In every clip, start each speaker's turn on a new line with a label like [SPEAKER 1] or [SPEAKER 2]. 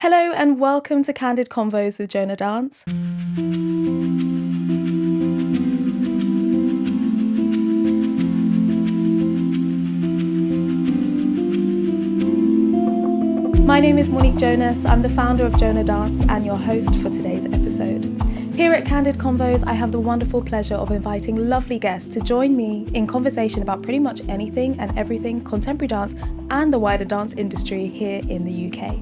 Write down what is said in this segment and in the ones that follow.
[SPEAKER 1] Hello and welcome to Candid Convos with Jona Dance. My name is Monique Jonas. I'm the founder of Jona Dance and your host for today's episode. Here at Candid Convos, I have the wonderful pleasure of inviting lovely guests to join me in conversation about pretty much anything and everything contemporary dance and the wider dance industry here in the UK.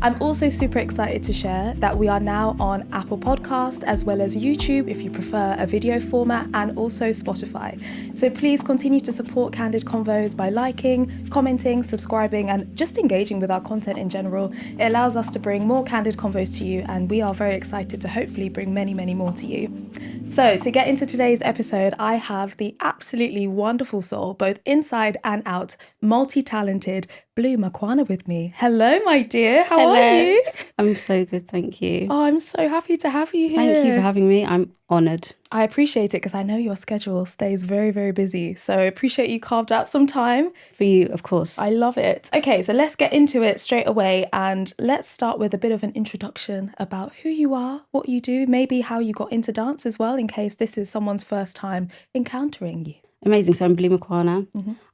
[SPEAKER 1] I'm also super excited to share that we are now on Apple Podcast as well as YouTube if you prefer a video format, and also Spotify. So please continue to support Candid Convos by liking, commenting, subscribing and just engaging with our content in general. It allows us to bring more Candid Convos to you, and we are very excited to hopefully bring many, many more to you. So to get into today's episode, I have the absolutely wonderful soul, both inside and out, multi-talented Blue Makwana with me. Hello, my dear. How are you?
[SPEAKER 2] I'm so good, thank you.
[SPEAKER 1] Oh, I'm so happy to have you here.
[SPEAKER 2] Thank you for having me. I'm honoured.
[SPEAKER 1] I appreciate it because I know your schedule stays very, very busy. So I appreciate you carved out some time.
[SPEAKER 2] For you, of course.
[SPEAKER 1] I love it. Okay, so let's get into it straight away, and let's start with a bit of an introduction about who you are, what you do, maybe how you got into dance as well, in case this is someone's first time encountering you.
[SPEAKER 2] Amazing. So I'm Blue Makwana.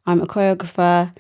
[SPEAKER 2] I'm a choreographer,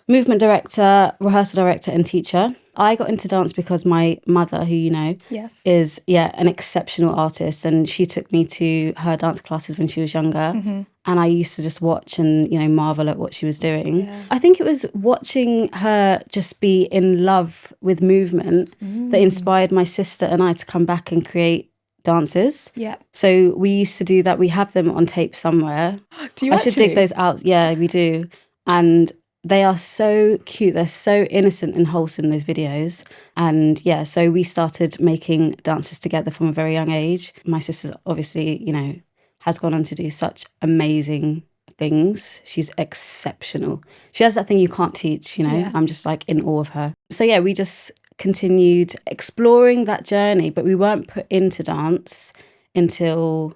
[SPEAKER 2] movement director, rehearsal director and teacher. I got into dance because my mother, who you know,
[SPEAKER 1] Yes.
[SPEAKER 2] is an exceptional artist, and she took me to her dance classes when she was younger. And I used to just watch and, marvel at what she was doing.
[SPEAKER 1] Yeah.
[SPEAKER 2] I think it was watching her just be in love with movement that inspired my sister and I to come back and create dances.
[SPEAKER 1] Yeah.
[SPEAKER 2] So we used to do that. We have them on tape somewhere.
[SPEAKER 1] Do you
[SPEAKER 2] I
[SPEAKER 1] actually?
[SPEAKER 2] should dig those out. Yeah, we do. And they are so cute. They're so innocent and wholesome, those videos. And so we started making dances together from a very young age. My sister's obviously, has gone on to do such amazing things. She's exceptional. She has that thing you can't teach,
[SPEAKER 1] Yeah.
[SPEAKER 2] I'm just like in awe of her. So we just continued exploring that journey, but we weren't put into dance until,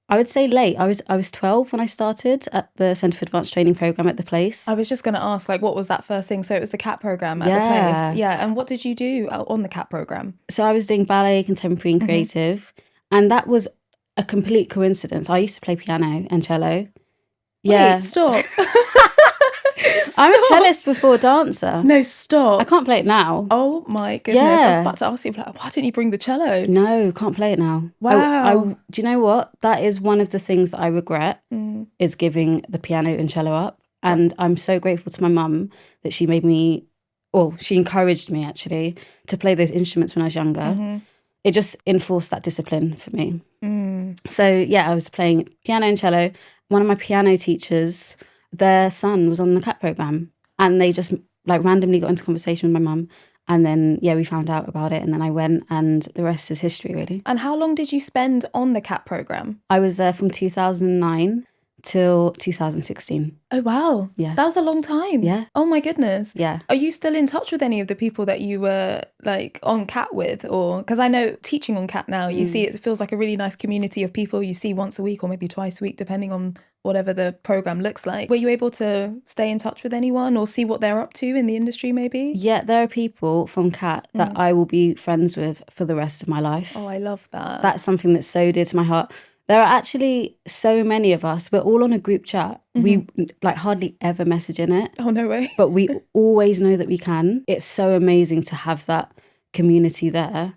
[SPEAKER 2] I would say, late. I was 12 when I started at the Centre for Advanced Training programme at the place.
[SPEAKER 1] I was just going to ask, what was that first thing? So it was the CAT programme at the
[SPEAKER 2] Yeah.
[SPEAKER 1] place. Yeah. And what did you do on the CAT programme?
[SPEAKER 2] So I was doing ballet, contemporary and creative. And that was a complete coincidence. I used to play piano and cello. Yeah.
[SPEAKER 1] Wait, stop.
[SPEAKER 2] I'm a cellist before dancer.
[SPEAKER 1] No, stop.
[SPEAKER 2] I can't play it now.
[SPEAKER 1] Oh my goodness. I was
[SPEAKER 2] Yeah.
[SPEAKER 1] about to ask you, why didn't you bring the cello?
[SPEAKER 2] No, can't play it now.
[SPEAKER 1] Wow.
[SPEAKER 2] Do you know what? That is one of the things that I regret, is giving the piano and cello up. And I'm so grateful to my mum that she she encouraged me actually to play those instruments when I was younger. It just enforced that discipline for me. So I was playing piano and cello. One of my piano teachers, their son was on the CAT programme, and they just randomly got into conversation with my mum. And then, we found out about it, and then I went, and the rest is history, really.
[SPEAKER 1] And how long did you spend on the CAT programme?
[SPEAKER 2] I was there from 2009 till 2016.
[SPEAKER 1] Oh, wow.
[SPEAKER 2] Yeah.
[SPEAKER 1] That was a long time.
[SPEAKER 2] Yeah.
[SPEAKER 1] Oh, my goodness.
[SPEAKER 2] Yeah.
[SPEAKER 1] Are you still in touch with any of the people that you were on CAT with? Or because I know teaching on CAT now, you see it feels like a really nice community of people you see once a week or maybe twice a week, depending on whatever the program looks like. Were you able to stay in touch with anyone or see what they're up to in the industry maybe?
[SPEAKER 2] Yeah, there are people from CAT that I will be friends with for the rest of my life.
[SPEAKER 1] Oh, I love that.
[SPEAKER 2] That's something that's so dear to my heart. There are actually so many of us. We're all on a group chat. We hardly ever message in it.
[SPEAKER 1] Oh, no way.
[SPEAKER 2] But we always know that we can. It's so amazing to have that community there.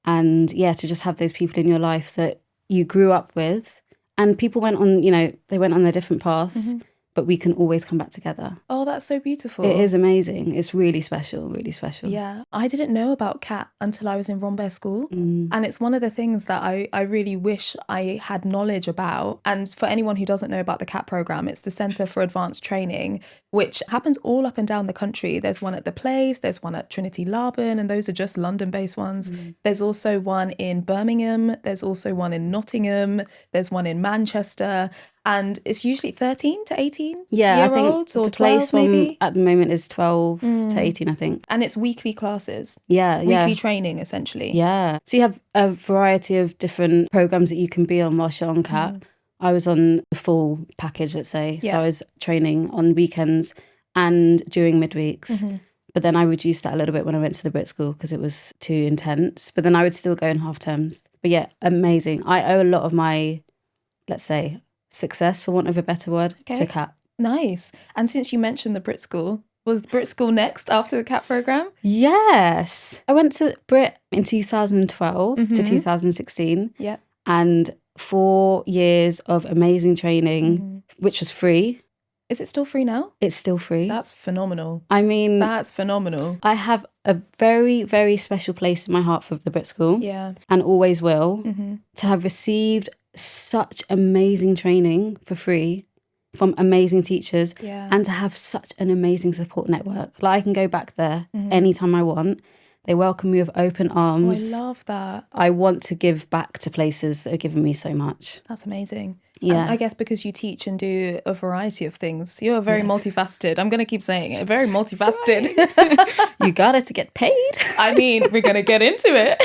[SPEAKER 2] And to just have those people in your life that you grew up with. And people went on, they went on their different paths. But we can always come back together.
[SPEAKER 1] Oh, that's so beautiful.
[SPEAKER 2] It is amazing. It's really special, really special.
[SPEAKER 1] Yeah. I didn't know about CAT until I was in Rambert School. And it's one of the things that I really wish I had knowledge about. And for anyone who doesn't know about the CAT programme, it's the Centre for Advanced Training, which happens all up and down the country. There's one at the Place, there's one at Trinity Laban, and those are just London-based ones. There's also one in Birmingham. There's also one in Nottingham. There's one in Manchester. And it's usually 13 to 18
[SPEAKER 2] I think
[SPEAKER 1] year-olds or
[SPEAKER 2] the
[SPEAKER 1] 12
[SPEAKER 2] place one
[SPEAKER 1] maybe.
[SPEAKER 2] at the moment is 12 to 18, I think.
[SPEAKER 1] And it's weekly classes.
[SPEAKER 2] Yeah.
[SPEAKER 1] Weekly training, essentially.
[SPEAKER 2] Yeah. So you have a variety of different programs that you can be on whilst you're on CAT. I was on the full package, let's say.
[SPEAKER 1] Yeah.
[SPEAKER 2] So I was training on weekends and during midweeks. But then I reduced that a little bit when I went to the Brit school because it was too intense. But then I would still go in half terms. But yeah, amazing. I owe a lot of my, let's say, success, for want of a better word, to CAT.
[SPEAKER 1] Nice. And since you mentioned the Brit school, was Brit school next after the CAT program?
[SPEAKER 2] Yes. I went to Brit in 2012 to 2016.
[SPEAKER 1] Yeah.
[SPEAKER 2] And 4 years of amazing training, which was free.
[SPEAKER 1] Is it still free now?
[SPEAKER 2] It's still free.
[SPEAKER 1] That's phenomenal.
[SPEAKER 2] I mean,
[SPEAKER 1] that's phenomenal.
[SPEAKER 2] I have a very, very special place in my heart for the Brit school.
[SPEAKER 1] Yeah.
[SPEAKER 2] And always will. To have received such amazing training for free from amazing teachers, and to have such an amazing support network. Like, I can go back there anytime I want. They welcome me with open arms.
[SPEAKER 1] Oh, I love that.
[SPEAKER 2] I want to give back to places that have given me so much.
[SPEAKER 1] That's amazing.
[SPEAKER 2] Yeah.
[SPEAKER 1] I guess because you teach and do a variety of things, you're very multifaceted. I'm going to keep saying it. Very multifaceted.
[SPEAKER 2] You got it to get paid.
[SPEAKER 1] I mean, we're going to get into it.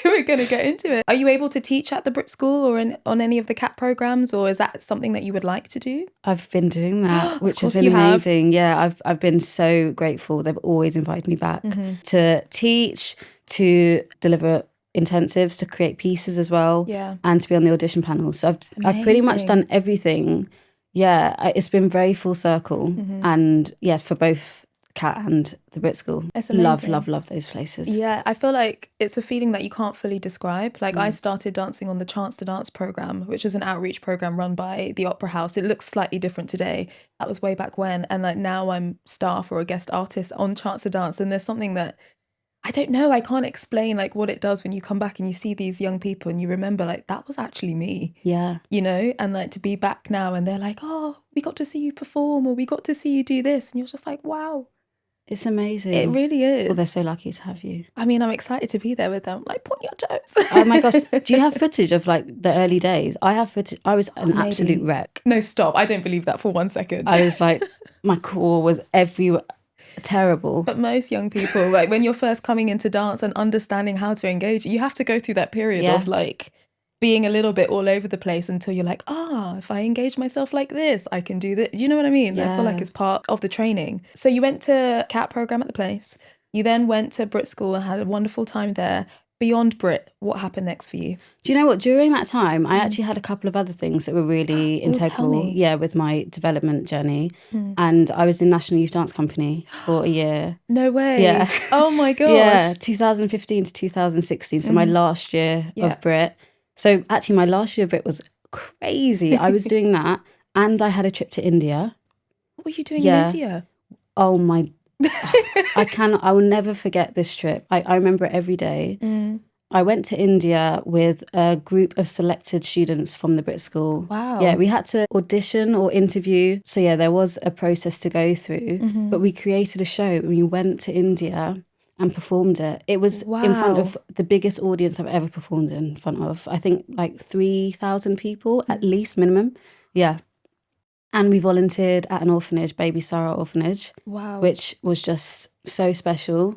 [SPEAKER 1] We're going to get into it. Are you able to teach at the Brit School or on any of the CAT programs, or is that something that you would like to do?
[SPEAKER 2] I've been doing that, which has been amazing. Yeah, I've been so grateful. They've always invited me back to teach, to deliver intensives, to create pieces as well, and to be on the audition panel. So I've pretty much done everything. Yeah, it's been very full circle. And yes, for both CAT and the Brit School. Love those places.
[SPEAKER 1] Yeah, I feel like it's a feeling that you can't fully describe. Like, I started dancing on the Chance to Dance program, which was an outreach program run by the Opera House. It looks slightly different today. That was way back when. And like, now I'm staff or a guest artist on Chance to Dance. And there's something that, I don't know, I can't explain like what it does when you come back and you see these young people and you remember like, that was actually me.
[SPEAKER 2] Yeah.
[SPEAKER 1] You know, and like to be back now and they're like, oh, we got to see you perform, or we got to see you do this. And you're just like, wow.
[SPEAKER 2] It's amazing.
[SPEAKER 1] It really is.
[SPEAKER 2] Well, they're so lucky to have you.
[SPEAKER 1] I mean, I'm excited to be there with them. Like, point your toes.
[SPEAKER 2] Oh my gosh. Do you have footage of like the early days? I have footage. I was an absolute wreck.
[SPEAKER 1] No, stop. I don't believe that for 1 second.
[SPEAKER 2] I was like, my core was everywhere. Terrible.
[SPEAKER 1] But most young people, like when you're first coming into dance and understanding how to engage, you have to go through that period of like being a little bit all over the place until you're like, if I engage myself like this, I can do this. You know what I mean? Yeah. I feel like it's part of the training. So you went to CAT program at the place. You then went to Brit School and had a wonderful time there. Beyond Brit, what happened next for you?
[SPEAKER 2] Do you know what? During that time, I actually had a couple of other things that were really integral, with my development journey. And I was in National Youth Dance Company for a year.
[SPEAKER 1] No way.
[SPEAKER 2] Yeah.
[SPEAKER 1] Oh my gosh.
[SPEAKER 2] Yeah, 2015 to 2016. So my last year of Brit. So actually my last year of Brit was crazy. I was doing that and I had a trip to India.
[SPEAKER 1] What were you doing in India?
[SPEAKER 2] Oh my I will never forget this trip. I remember it every day. I went to India with a group of selected students from the Brit School.
[SPEAKER 1] Wow.
[SPEAKER 2] Yeah, we had to audition or interview. So yeah, there was a process to go through. But we created a show and we went to India and performed it. It was in front of the biggest audience I've ever performed in front of. I think like 3,000 people at least minimum. Yeah. And we volunteered at an orphanage, Baby Sarah Orphanage, which was just so special.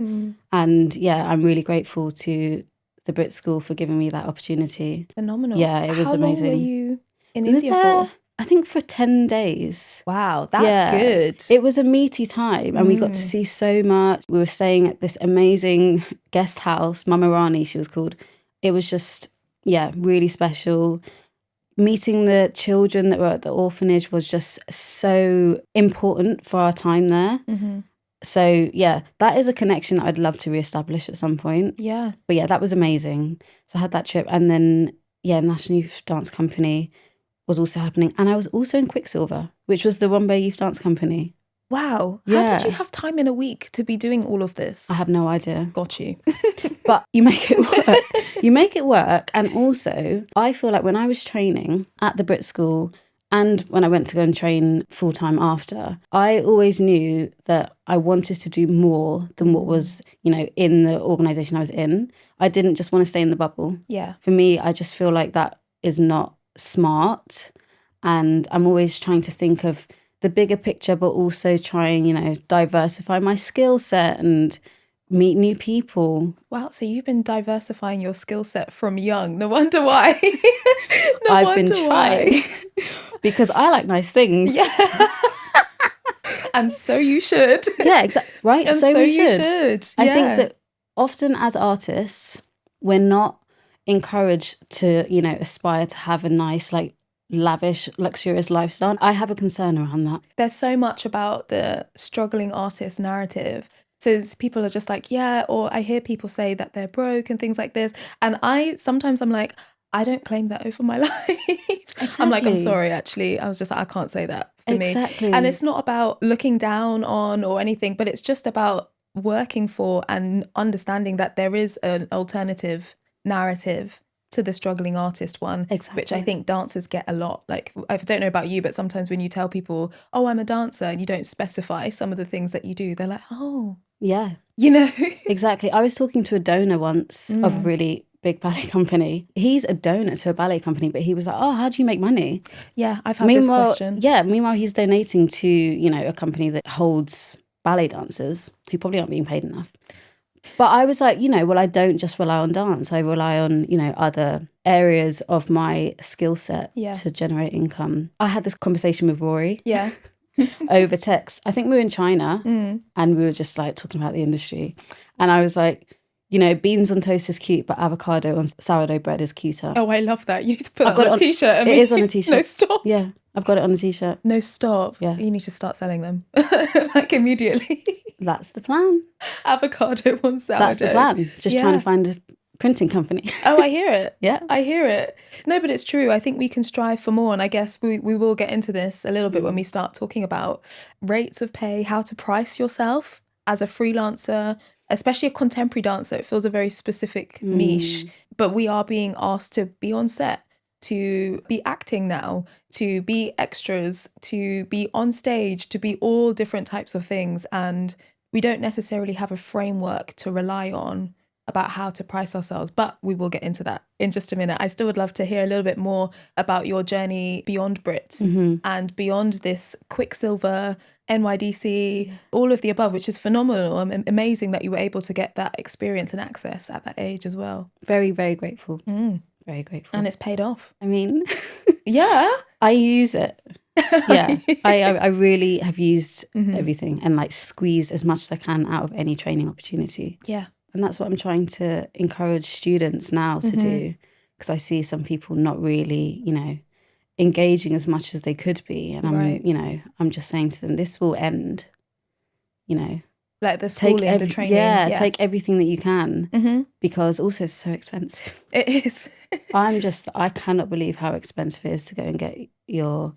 [SPEAKER 2] And yeah, I'm really grateful to the Brit School for giving me that opportunity.
[SPEAKER 1] Phenomenal.
[SPEAKER 2] Yeah, it was amazing.
[SPEAKER 1] How long were you in India for?
[SPEAKER 2] I think for 10 days.
[SPEAKER 1] Wow, that's good.
[SPEAKER 2] It was a meaty time and we got to see so much. We were staying at this amazing guest house, Mama Rani, she was called. It was just, really special. Meeting the children that were at the orphanage was just so important for our time there. So, that is a connection that I'd love to reestablish at some point.
[SPEAKER 1] Yeah.
[SPEAKER 2] But that was amazing. So I had that trip. And then, National Youth Dance Company was also happening. And I was also in Quicksilver, which was the Rombay Youth Dance Company.
[SPEAKER 1] Wow. How did you have time in a week to be doing all of this?
[SPEAKER 2] I have no idea.
[SPEAKER 1] Got you.
[SPEAKER 2] But you make it work. You make it work. And also, I feel like when I was training at the Brit School and when I went to go and train full-time after, I always knew that I wanted to do more than what was, in the organisation I was in. I didn't just want to stay in the bubble.
[SPEAKER 1] Yeah.
[SPEAKER 2] For me, I just feel like that is not smart. And I'm always trying to think of the bigger picture, but also trying, diversify my skill set and meet new people.
[SPEAKER 1] Wow, so you've been diversifying your skill set from young. No wonder why.
[SPEAKER 2] I've been trying because I like nice things.
[SPEAKER 1] Yeah. And so you should.
[SPEAKER 2] Yeah, exactly. Right.
[SPEAKER 1] And
[SPEAKER 2] so we
[SPEAKER 1] you
[SPEAKER 2] should.
[SPEAKER 1] should.
[SPEAKER 2] I
[SPEAKER 1] Yeah.
[SPEAKER 2] think that often as artists, we're not encouraged to, you know, aspire to have a nice, like, lavish, luxurious lifestyle. I have a concern around that.
[SPEAKER 1] There's so much about the struggling artist narrative. So people are just like, yeah, or I hear people say that they're broke and things like this. And sometimes I'm like, I don't claim that over my life. I'm like, I'm sorry, actually. I was just like, I can't say that for me. And it's not about looking down on or anything, but it's just about working for and understanding that there is an alternative narrative to the struggling artist one, which I think dancers get a lot. Like, I don't know about you, but sometimes when you tell people, oh, I'm a dancer, and you don't specify some of the things that you do, they're like, oh.
[SPEAKER 2] Yeah.
[SPEAKER 1] You know?
[SPEAKER 2] Exactly. I was talking to a donor once of a really big ballet company. He's a donor to a ballet company, but he was like, oh, how do you make money?
[SPEAKER 1] Yeah, I've had this question.
[SPEAKER 2] Yeah, meanwhile, he's donating to, you know, a company that holds ballet dancers who probably aren't being paid enough. But I was like, you know, well, I don't just rely on dance. I rely on, you know, other areas of my skill set to generate income. I had this conversation with Rory.
[SPEAKER 1] Yeah.
[SPEAKER 2] Over text. I think we were in China and we were just like talking about the industry. And I was like, you know, beans on toast is cute, but avocado on sourdough bread is cuter.
[SPEAKER 1] Oh, I love that. You need to put that on a t-shirt.
[SPEAKER 2] It is on a t-shirt.
[SPEAKER 1] No, stop.
[SPEAKER 2] Yeah, I've got it on a t-shirt.
[SPEAKER 1] No, stop.
[SPEAKER 2] Yeah.
[SPEAKER 1] You need to start selling them. Like immediately.
[SPEAKER 2] That's the plan.
[SPEAKER 1] Avocado on sourdough.
[SPEAKER 2] That's the plan. Just trying to find a printing company.
[SPEAKER 1] Oh, I hear it.
[SPEAKER 2] Yeah.
[SPEAKER 1] I hear it. No, but it's true. I think we can strive for more. And I guess we will get into this a little bit when we start talking about rates of pay, how to price yourself as a freelancer, especially a contemporary dancer. It feels a very specific niche. But we are being asked to be on set, to be acting now, to be extras, to be on stage, to be all different types of things. And we don't necessarily have a framework to rely on about how to price ourselves, but we will get into that in just a minute. I still would love to hear a little bit more about your journey beyond Brit and beyond this Quicksilver, NYDC, all of the above, which is phenomenal. Amazing that you were able to get that experience and access at that age as well.
[SPEAKER 2] Very, very grateful. Very grateful.
[SPEAKER 1] And it's paid off.
[SPEAKER 2] I mean,
[SPEAKER 1] yeah.
[SPEAKER 2] I use it. Yeah, I really have used everything and like squeezed as much as I can out of any training opportunity.
[SPEAKER 1] Yeah.
[SPEAKER 2] And that's what I'm trying to encourage students now to do, because I see some people not really, you know, engaging as much as they could be. And you know, I'm just saying to them, this will end, you know.
[SPEAKER 1] Like the schooling, the training.
[SPEAKER 2] Yeah, take everything that you can, because also it's so expensive.
[SPEAKER 1] It is.
[SPEAKER 2] I cannot believe how expensive it is to go and get your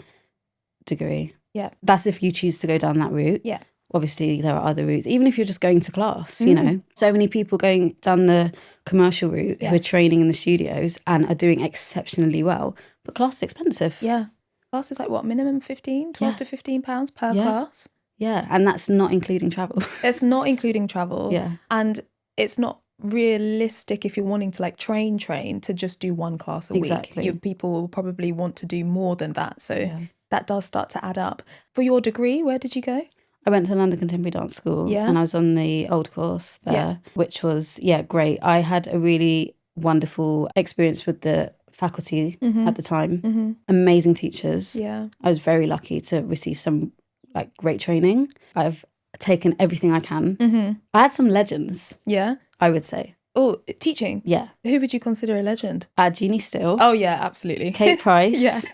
[SPEAKER 2] degree.
[SPEAKER 1] Yeah.
[SPEAKER 2] That's if you choose to go down that route.
[SPEAKER 1] Yeah.
[SPEAKER 2] Obviously, there are other routes. Even if you're just going to class, you know. So many people going down the commercial route who are training in the studios and are doing exceptionally well. But class is expensive.
[SPEAKER 1] Yeah. Class is like what, minimum 12 to £15 per class?
[SPEAKER 2] Yeah, and that's not including travel.
[SPEAKER 1] It's not including travel.
[SPEAKER 2] Yeah.
[SPEAKER 1] And it's not realistic if you're wanting to like train to just do one class a week. People will probably want to do more than that. So that does start to add up. For your degree, where did you go?
[SPEAKER 2] I went to London Contemporary Dance School and I was on the old course there, which was, great. I had a really wonderful experience with the faculty at the time. Amazing teachers. Yeah. I was very lucky to receive some like great training. I've taken everything I can. I had some legends. Yeah. I would say.
[SPEAKER 1] Oh, teaching? Yeah. Who would you consider a legend?
[SPEAKER 2] Jeannie Steele.
[SPEAKER 1] Oh, yeah, absolutely.
[SPEAKER 2] Kate Price.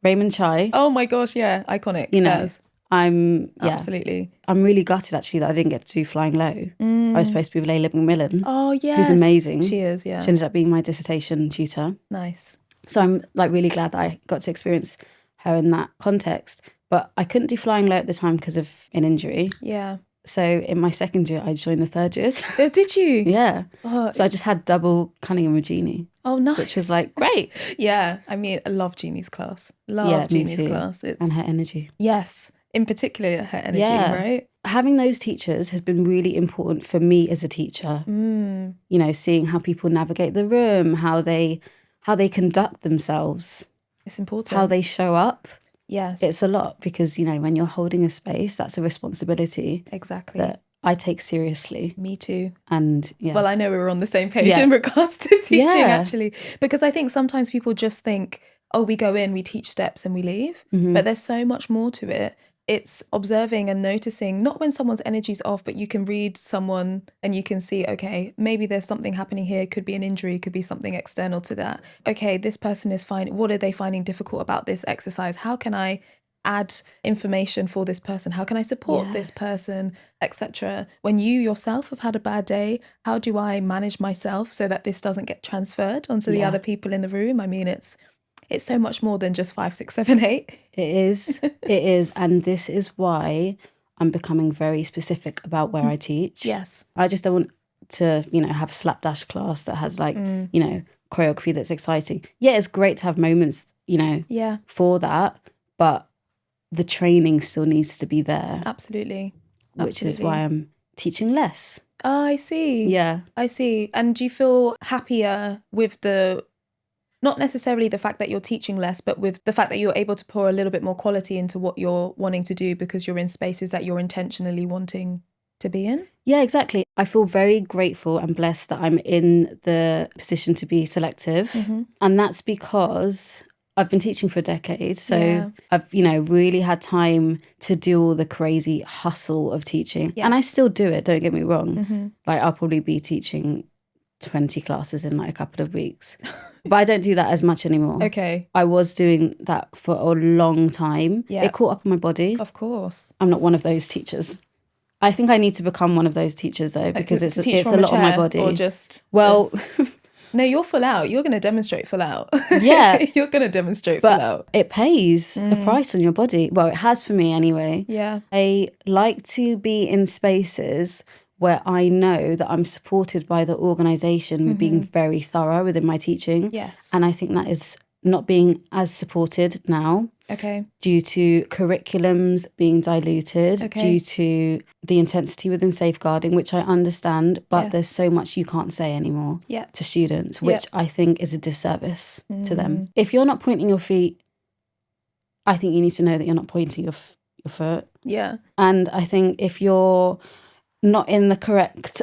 [SPEAKER 2] Raymond Chai.
[SPEAKER 1] Oh my gosh, yeah. Iconic.
[SPEAKER 2] You know. Absolutely. I'm really gutted actually that I didn't get to do Flying Low. I was supposed to be with Layla McMillan.
[SPEAKER 1] Oh yeah,
[SPEAKER 2] who's amazing.
[SPEAKER 1] She is, yeah.
[SPEAKER 2] She ended up being my dissertation tutor.
[SPEAKER 1] Nice.
[SPEAKER 2] So I'm like really glad that I got to experience her in that context. But I couldn't do Flying Low at the time because of an injury. Yeah. So in my second year, I joined the third years.
[SPEAKER 1] Oh, did you?
[SPEAKER 2] Yeah. Oh, so I just had double Cunningham with Jeannie.
[SPEAKER 1] Oh, nice.
[SPEAKER 2] Which was like, great.
[SPEAKER 1] Yeah. I mean, I love Jeannie's class. Love Jeannie's class.
[SPEAKER 2] And her energy.
[SPEAKER 1] Yes. In particular, her energy, right?
[SPEAKER 2] Having those teachers has been really important for me as a teacher. You know, seeing how people navigate the room, how they conduct themselves.
[SPEAKER 1] It's important.
[SPEAKER 2] How they show up.
[SPEAKER 1] Yes.
[SPEAKER 2] It's a lot because, you know, when you're holding a space, that's a responsibility.
[SPEAKER 1] Exactly.
[SPEAKER 2] That I take seriously.
[SPEAKER 1] Me too.
[SPEAKER 2] And
[SPEAKER 1] well, I know we were on the same page in regards to teaching actually, because I think sometimes people just think, oh, we go in, we teach steps and we leave. But there's so much more to it. it's observing and noticing, not when someone's energy's off, but you can read someone and you can see, okay, maybe there's something happening here. Could be an injury, could be something external to that. Okay, this person is fine. What are they finding difficult about this exercise? How can I add information for this person? How can I support this person, etc.? When you yourself have had a bad day, how do I manage myself so that this doesn't get transferred onto the other people in the room? I mean, it's so much more than just 5, 6, 7, 8.
[SPEAKER 2] It is. It is. And this is why I'm becoming very specific about where I teach.
[SPEAKER 1] Yes.
[SPEAKER 2] I just don't want to, have a slapdash class that has choreography that's exciting. Yeah, it's great to have moments, for that. But the training still needs to be there.
[SPEAKER 1] Absolutely.
[SPEAKER 2] Which is why I'm teaching less.
[SPEAKER 1] Oh, I see.
[SPEAKER 2] Yeah.
[SPEAKER 1] I see. And do you feel happier with not necessarily the fact that you're teaching less, but with the fact that you're able to pour a little bit more quality into what you're wanting to do because you're in spaces that you're intentionally wanting to be in?
[SPEAKER 2] Yeah, exactly. I feel very grateful and blessed that I'm in the position to be selective.
[SPEAKER 1] Mm-hmm.
[SPEAKER 2] And that's because I've been teaching for a decade. So I've, really had time to do all the crazy hustle of teaching.
[SPEAKER 1] Yes.
[SPEAKER 2] And I still do it, don't get me wrong.
[SPEAKER 1] Mm-hmm.
[SPEAKER 2] Like I'll probably be teaching 20 classes in like a couple of weeks. But I don't do that as much anymore.
[SPEAKER 1] Okay.
[SPEAKER 2] I was doing that for a long time.
[SPEAKER 1] Yeah.
[SPEAKER 2] It caught up on my body.
[SPEAKER 1] Of course.
[SPEAKER 2] I'm not one of those teachers. I think I need to become one of those teachers though, because it's a lot on my body.
[SPEAKER 1] Or just...
[SPEAKER 2] Well...
[SPEAKER 1] No, you're full out. You're going to demonstrate full out.
[SPEAKER 2] Yeah.
[SPEAKER 1] You're going to demonstrate full out.
[SPEAKER 2] It pays a price on your body. Well, it has for me anyway.
[SPEAKER 1] Yeah.
[SPEAKER 2] I like to be in spaces where I know that I'm supported by the organisation with being very thorough within my teaching.
[SPEAKER 1] Yes.
[SPEAKER 2] And I think that is not being as supported now.
[SPEAKER 1] Okay.
[SPEAKER 2] Due to curriculums being diluted, due to the intensity within safeguarding, which I understand, but there's so much you can't say anymore to students, which I think is a disservice to them. If you're not pointing your feet, I think you need to know that you're not pointing your foot.
[SPEAKER 1] Yeah.
[SPEAKER 2] And I think if you're not in the correct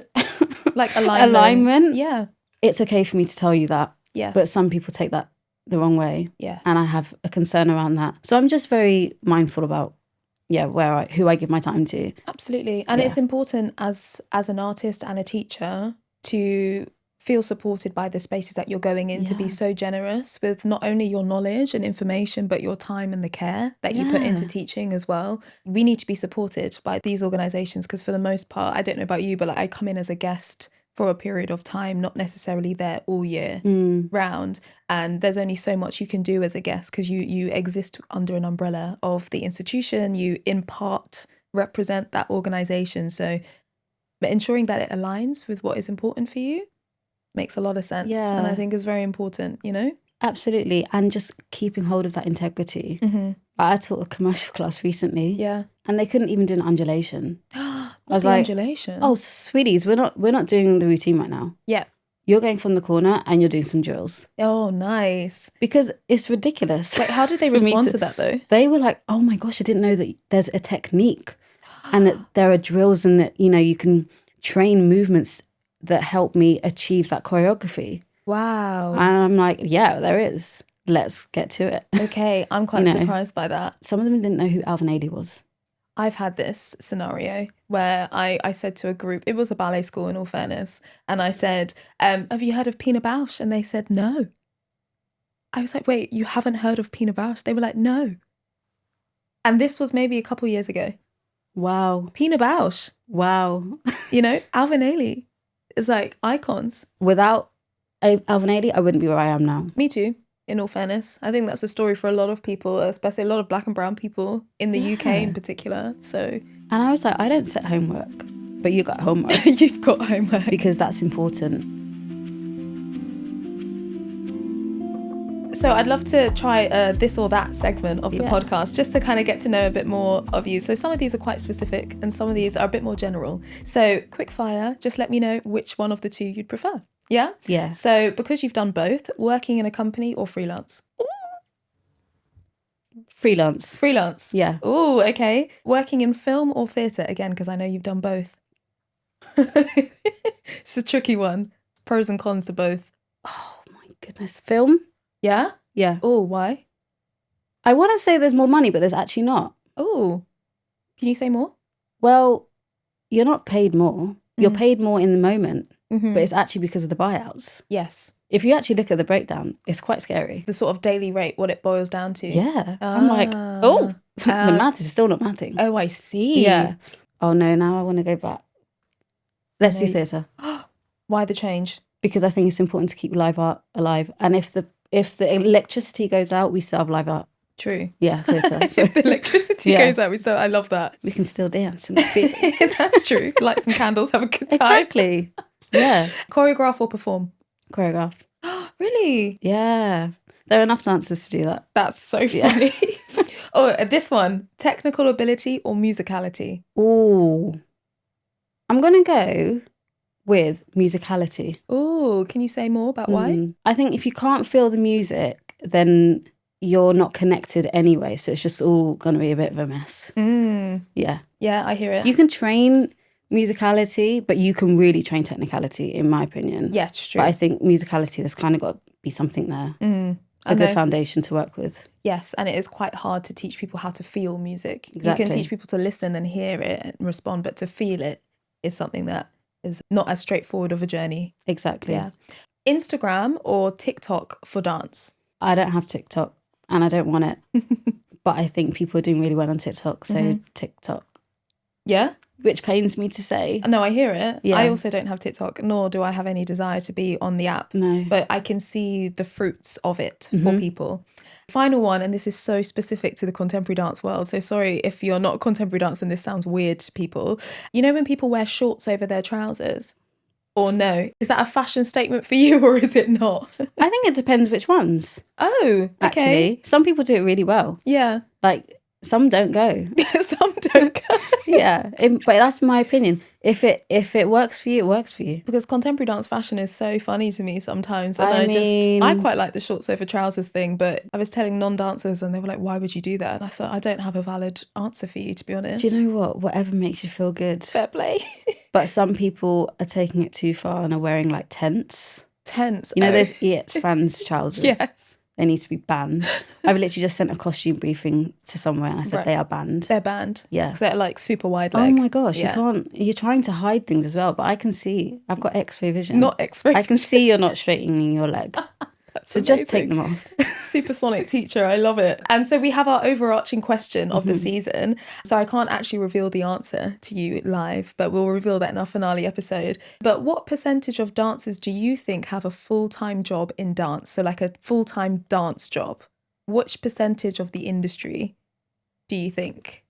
[SPEAKER 1] like alignment,
[SPEAKER 2] it's okay for me to tell you that.
[SPEAKER 1] Yes.
[SPEAKER 2] But some people take that the wrong way.
[SPEAKER 1] Yes.
[SPEAKER 2] And I have a concern around that. So I'm just very mindful about who I give my time to.
[SPEAKER 1] Absolutely. And it's important as an artist and a teacher to feel supported by the spaces that you're going in, to be so generous with not only your knowledge and information, but your time and the care that you put into teaching as well. We need to be supported by these organizations because for the most part, I don't know about you, but like I come in as a guest for a period of time, not necessarily there all year round. And there's only so much you can do as a guest because you exist under an umbrella of the institution. You in part represent that organization. So ensuring that it aligns with what is important for you makes a lot of sense. And I think is very important,
[SPEAKER 2] Absolutely. And just keeping hold of that integrity. I taught a commercial class recently. And they couldn't even do an undulation.
[SPEAKER 1] I was like, undulation?
[SPEAKER 2] Oh, sweeties, we're not doing the routine right now.
[SPEAKER 1] Yeah.
[SPEAKER 2] You're going from the corner and you're doing some drills.
[SPEAKER 1] Oh, nice.
[SPEAKER 2] Because it's ridiculous.
[SPEAKER 1] Like, how did they respond to that though?
[SPEAKER 2] They were like, oh my gosh, I didn't know that there's a technique and that there are drills and that, you can train movements that help me achieve that choreography.
[SPEAKER 1] Wow.
[SPEAKER 2] And I'm like, yeah, there is. Let's get to it.
[SPEAKER 1] Okay, I'm quite surprised by that.
[SPEAKER 2] Some of them didn't know who Alvin Ailey was.
[SPEAKER 1] I've had this scenario where I said to a group, it was a ballet school in all fairness, and I said, have you heard of Pina Bausch? And they said, no. I was like, wait, you haven't heard of Pina Bausch? They were like, no. And this was maybe a couple years ago.
[SPEAKER 2] Wow.
[SPEAKER 1] Pina Bausch.
[SPEAKER 2] Wow.
[SPEAKER 1] Alvin Ailey is like icons.
[SPEAKER 2] Without Alvin Ailey, I wouldn't be where I am now.
[SPEAKER 1] Me too. In all fairness, I think that's a story for a lot of people, especially a lot of black and brown people in the UK in particular. So,
[SPEAKER 2] and I was like, I don't set homework, but you got homework.
[SPEAKER 1] You've got homework
[SPEAKER 2] because that's important.
[SPEAKER 1] So I'd love to try this or that segment of the podcast just to kind of get to know a bit more of you. So some of these are quite specific and some of these are a bit more general. So quick fire, just let me know which one of the two you'd prefer. Yeah?
[SPEAKER 2] Yeah.
[SPEAKER 1] So because you've done both, working in a company or freelance?
[SPEAKER 2] Freelance.
[SPEAKER 1] Freelance?
[SPEAKER 2] Yeah.
[SPEAKER 1] Oh, okay. Working in film or theatre? Again, because I know you've done both. It's a tricky one. Pros and cons to both.
[SPEAKER 2] Oh my goodness. Film?
[SPEAKER 1] Yeah?
[SPEAKER 2] Yeah.
[SPEAKER 1] Oh, why?
[SPEAKER 2] I want to say there's more money, but there's actually not.
[SPEAKER 1] Oh. Can you say more?
[SPEAKER 2] Well, you're not paid more. You're paid more in the moment,
[SPEAKER 1] Mm-hmm.
[SPEAKER 2] but it's actually because of the buyouts.
[SPEAKER 1] Yes.
[SPEAKER 2] If you actually look at the breakdown, it's quite scary.
[SPEAKER 1] The sort of daily rate, what it boils down to.
[SPEAKER 2] Yeah. I'm like, the math is still not mathing.
[SPEAKER 1] Oh, I see.
[SPEAKER 2] Yeah. Oh, no, now I want to go back. Let's do theatre.
[SPEAKER 1] Why the change?
[SPEAKER 2] Because I think it's important to keep live art alive. And if the electricity goes out, we still have live art.
[SPEAKER 1] True.
[SPEAKER 2] Yeah, theatre.
[SPEAKER 1] If the electricity goes out, I love that.
[SPEAKER 2] We can still dance in the theatres.
[SPEAKER 1] That's true. Light some candles, have a good time.
[SPEAKER 2] Exactly. Yeah.
[SPEAKER 1] Choreograph or perform?
[SPEAKER 2] Choreograph.
[SPEAKER 1] Really?
[SPEAKER 2] Yeah. There are enough dancers to do that.
[SPEAKER 1] That's so funny. Oh, this one. Technical ability or musicality?
[SPEAKER 2] Ooh. I'm going to go with musicality.
[SPEAKER 1] Oh, can you say more about why?
[SPEAKER 2] I think if you can't feel the music, then you're not connected anyway. So it's just all going to be a bit of a mess. Yeah.
[SPEAKER 1] Yeah, I hear it.
[SPEAKER 2] You can train musicality, but you can really train technicality, in my opinion.
[SPEAKER 1] Yeah, it's true.
[SPEAKER 2] But I think musicality, there's kind of got to be something there. A good foundation to work with.
[SPEAKER 1] Yes, and it is quite hard to teach people how to feel music.
[SPEAKER 2] Exactly.
[SPEAKER 1] You can teach people to listen and hear it and respond, but to feel it is something that is not as straightforward of a journey.
[SPEAKER 2] Exactly.
[SPEAKER 1] Yeah. Instagram or TikTok for dance?
[SPEAKER 2] I don't have TikTok and I don't want it. But I think people are doing really well on TikTok. So TikTok.
[SPEAKER 1] Yeah?
[SPEAKER 2] Which pains me to say.
[SPEAKER 1] No, I hear it.
[SPEAKER 2] Yeah.
[SPEAKER 1] I also don't have TikTok, nor do I have any desire to be on the app.
[SPEAKER 2] No.
[SPEAKER 1] But I can see the fruits of it for people. Final one, and this is so specific to the contemporary dance world. So sorry if you're not contemporary dance and this sounds weird to people. You know when people wear shorts over their trousers? Or no? Is that a fashion statement for you or is it not?
[SPEAKER 2] I think it depends which ones.
[SPEAKER 1] Oh, okay.
[SPEAKER 2] Actually, some people do it really well.
[SPEAKER 1] Yeah.
[SPEAKER 2] Like, some don't go.
[SPEAKER 1] Some don't go.
[SPEAKER 2] Yeah, but that's my opinion. If it works for you, it works for you.
[SPEAKER 1] Because contemporary dance fashion is so funny to me sometimes. And
[SPEAKER 2] I
[SPEAKER 1] I quite like the shorts over trousers thing, but I was telling non-dancers and they were like, why would you do that? And I thought, I don't have a valid answer for you, to be honest.
[SPEAKER 2] Do you know what? Whatever makes you feel good.
[SPEAKER 1] Fair play.
[SPEAKER 2] But some people are taking it too far and are wearing like tents.
[SPEAKER 1] Tents.
[SPEAKER 2] You know, those It fans trousers.
[SPEAKER 1] Yes.
[SPEAKER 2] They need to be banned. I've literally just sent a costume briefing to somewhere and I said they are banned.
[SPEAKER 1] They're banned.
[SPEAKER 2] Yeah.
[SPEAKER 1] Because they're like super wide leg.
[SPEAKER 2] Oh my gosh, you're trying to hide things as well, but I can see, I've got X-ray vision.
[SPEAKER 1] Not X-ray
[SPEAKER 2] I can see you're not straightening your leg. So
[SPEAKER 1] amazing.
[SPEAKER 2] just take them off.
[SPEAKER 1] Supersonic teacher, I love it. And so we have our overarching question of the season. So I can't actually reveal the answer to you live, but we'll reveal that in our finale episode. But what percentage of dancers do you think have a full-time job in dance? So like a full-time dance job. Which percentage of the industry do you think?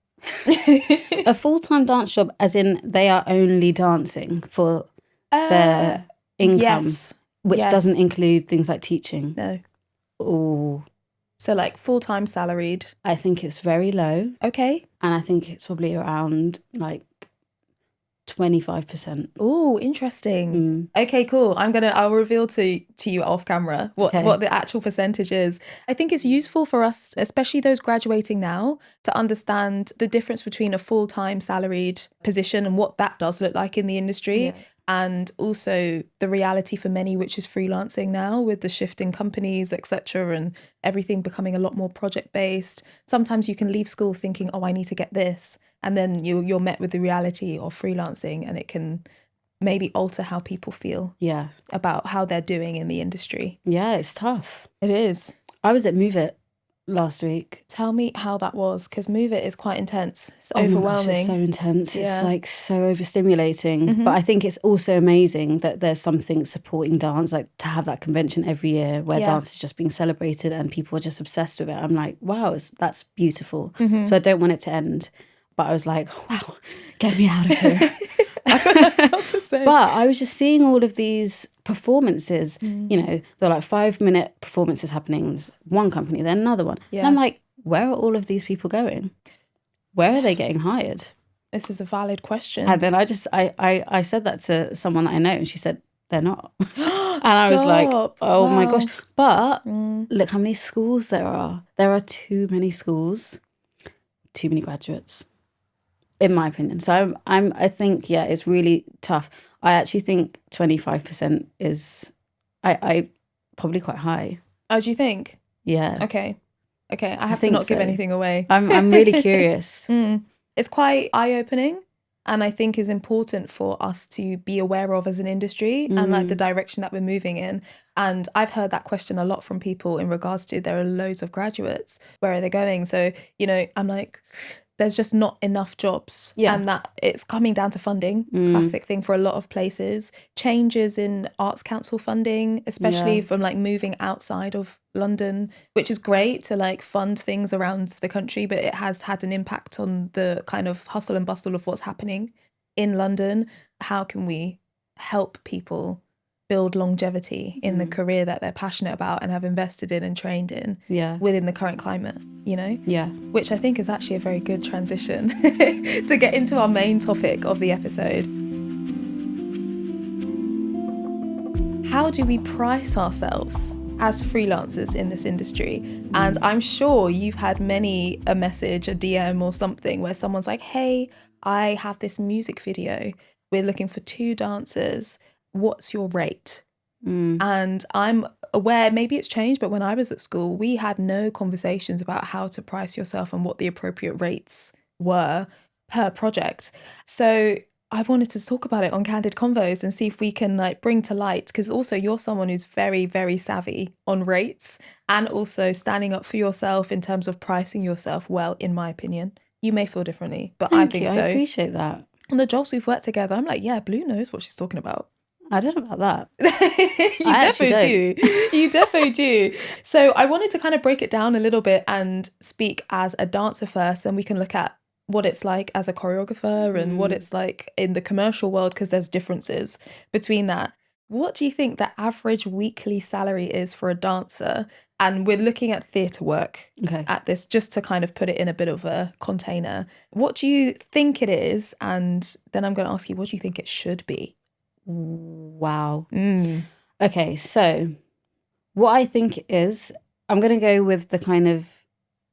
[SPEAKER 2] A full-time dance job, as in they are only dancing for their income.
[SPEAKER 1] Yes.
[SPEAKER 2] Which doesn't include things like teaching.
[SPEAKER 1] No.
[SPEAKER 2] Oh.
[SPEAKER 1] So like full-time salaried.
[SPEAKER 2] I think it's very low.
[SPEAKER 1] Okay.
[SPEAKER 2] And I think it's probably around like 25%.
[SPEAKER 1] Oh, interesting. Okay, cool. I'll reveal to you off camera what the actual percentage is. I think it's useful for us, especially those graduating now, to understand the difference between a full-time salaried position and what that does look like in the industry. Yeah. And also the reality for many, which is freelancing now with the shift in companies, etc., and everything becoming a lot more project-based. Sometimes you can leave school thinking, oh, I need to get this. And then you're met with the reality of freelancing and it can maybe alter how people feel about how they're doing in the industry.
[SPEAKER 2] Yeah, it's tough.
[SPEAKER 1] It is.
[SPEAKER 2] I was at Move It last week.
[SPEAKER 1] Tell me how that was, because Move It is quite intense. It's overwhelming.
[SPEAKER 2] My gosh, it's so intense. Yeah. It's like so overstimulating. But I think it's also amazing that there's something supporting dance, like to have that convention every year where dance is just being celebrated and people are just obsessed with it. I'm like, wow, that's beautiful. So I don't want it to end. But I was like, wow, get me out of here. But I was just seeing all of these performances, you know, they're like 5-minute performances happening in one company, then another one. Yeah. And I'm like, where are all of these people going? Where are they getting hired?
[SPEAKER 1] This is a valid question.
[SPEAKER 2] And then I said that to someone that I know and she said, they're not. And I was like, oh my gosh. But look how many schools there are. There are too many schools, too many graduates. In my opinion. So I think, it's really tough. I actually think 25% is I probably quite high.
[SPEAKER 1] Oh, do you think?
[SPEAKER 2] Yeah.
[SPEAKER 1] Okay. I have to not give anything away.
[SPEAKER 2] I'm really curious.
[SPEAKER 1] it's quite eye-opening, and I think is important for us to be aware of as an industry and like the direction that we're moving in. And I've heard that question a lot from people in regards to there are loads of graduates. Where are they going? So, you know, I'm like, there's just not enough jobs.
[SPEAKER 2] Yeah.
[SPEAKER 1] And that it's coming down to funding, classic thing for a lot of places. Changes in Arts Council funding, especially from like moving outside of London, which is great to like fund things around the country, but it has had an impact on the kind of hustle and bustle of what's happening in London. How can we help people build longevity in the career that they're passionate about and have invested in and trained in within the current climate, you know?
[SPEAKER 2] Yeah.
[SPEAKER 1] Which I think is actually a very good transition to get into our main topic of the episode. How do we price ourselves as freelancers in this industry? And I'm sure you've had many a message, a DM or something where someone's like, hey, I have this music video. We're looking for 2 dancers. What's your rate? And I'm aware maybe it's changed, but when I was at school, we had no conversations about how to price yourself and what the appropriate rates were per project. So I wanted to talk about it on Candid Convos and see if we can like bring to light, because also you're someone who's very, very savvy on rates and also standing up for yourself in terms of pricing yourself well, in my opinion. You may feel differently, but I think so.
[SPEAKER 2] I appreciate that.
[SPEAKER 1] On the jobs we've worked together, I'm like, yeah, Blue knows what she's talking about.
[SPEAKER 2] I don't know about that.
[SPEAKER 1] You definitely do. You definitely do. So I wanted to kind of break it down a little bit and speak as a dancer first, and we can look at what it's like as a choreographer and what it's like in the commercial world, because there's differences between that. What do you think the average weekly salary is for a dancer? And we're looking at theatre work at this, just to kind of put it in a bit of a container. What do you think it is? And then I'm going to ask you, what do you think it should be?
[SPEAKER 2] Wow. Okay, so what I think is, I'm going to go with the kind of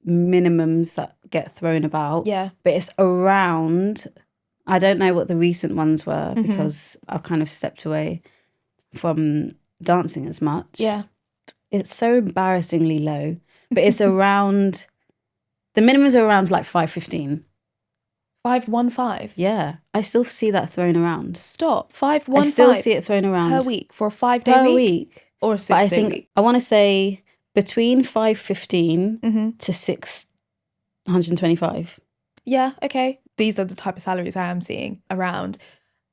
[SPEAKER 2] minimums that get thrown about.
[SPEAKER 1] Yeah.
[SPEAKER 2] But it's around, I don't know what the recent ones were because I've kind of stepped away from dancing as much.
[SPEAKER 1] Yeah.
[SPEAKER 2] It's so embarrassingly low, but it's around, the minimums are around like 515.
[SPEAKER 1] 515?
[SPEAKER 2] Yeah. I still see that thrown around.
[SPEAKER 1] Stop. 515?
[SPEAKER 2] I still see it thrown around.
[SPEAKER 1] Per week? For a 5-day
[SPEAKER 2] week?
[SPEAKER 1] Or a 6-day week?
[SPEAKER 2] I want to say between 515 to 625.
[SPEAKER 1] Yeah, okay. These are the type of salaries I am seeing around.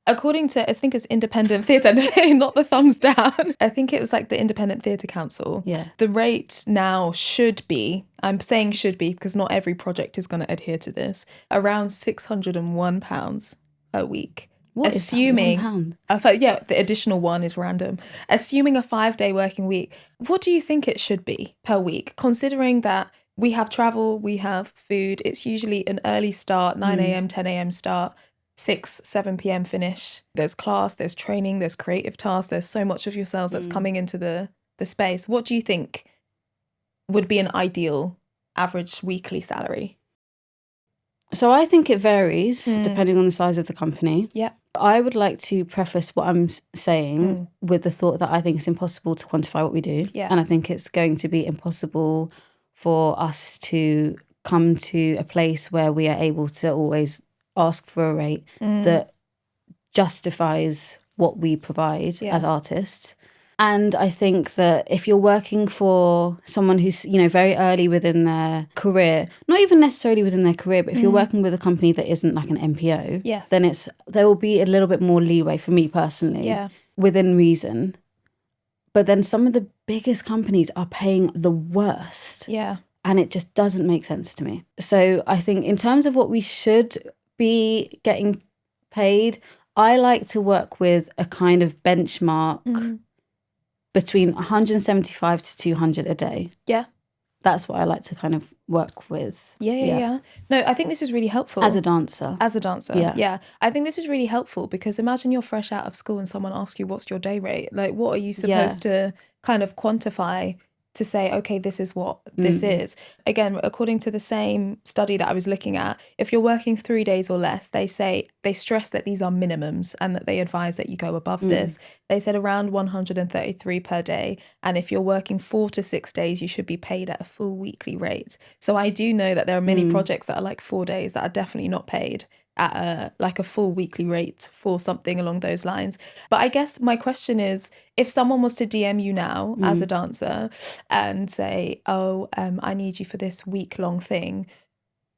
[SPEAKER 1] According to, I think it's Independent Theatre, not the thumbs down. I think it was like the Independent Theatre Council.
[SPEAKER 2] Yeah.
[SPEAKER 1] The rate now should be, I'm saying should be because not every project is going to adhere to this, around £601 a week.
[SPEAKER 2] What
[SPEAKER 1] assuming,
[SPEAKER 2] is that, £1?
[SPEAKER 1] Yeah, the additional one is random. Assuming a 5-day working week, what do you think it should be per week? Considering that we have travel, we have food, it's usually an early start, 9 a.m, 10 a.m. start, 6, 7 p.m. finish. There's class, there's training, there's creative tasks, there's so much of yourselves that's coming into the space. What do you think would be an ideal average weekly salary?
[SPEAKER 2] So I think it varies depending on the size of the company.
[SPEAKER 1] Yeah.
[SPEAKER 2] I would like to preface what I'm saying with the thought that I think it's impossible to quantify what we do.
[SPEAKER 1] Yeah.
[SPEAKER 2] And I think it's going to be impossible for us to come to a place where we are able to always ask for a rate that justifies what we provide as artists. And I think that if you're working for someone who's, you know, very early within their career, not even necessarily within their career, but if you're working with a company that isn't like an MPO, then there will be a little bit more leeway for me personally, within reason. But then some of the biggest companies are paying the worst.
[SPEAKER 1] Yeah.
[SPEAKER 2] And it just doesn't make sense to me. So I think in terms of what we should be getting paid, I like to work with a kind of benchmark between 175 to 200 a day.
[SPEAKER 1] Yeah.
[SPEAKER 2] That's what I like to kind of work with.
[SPEAKER 1] Yeah. No, I think this is really helpful.
[SPEAKER 2] As a dancer.
[SPEAKER 1] Yeah. I think this is really helpful because imagine you're fresh out of school and someone asks you, what's your day rate? Like, what are you supposed to kind of quantify to say, okay, this is what this is. Again, according to the same study that I was looking at, if you're working 3 days or less, they stress that these are minimums and that they advise that you go above this. They said around 133 per day. And if you're working 4 to 6 days, you should be paid at a full weekly rate. So I do know that there are many projects that are like 4 days that are definitely not paid at a full weekly rate for something along those lines. But I guess my question is, if someone was to DM you now as a dancer and say, oh, I need you for this week-long thing,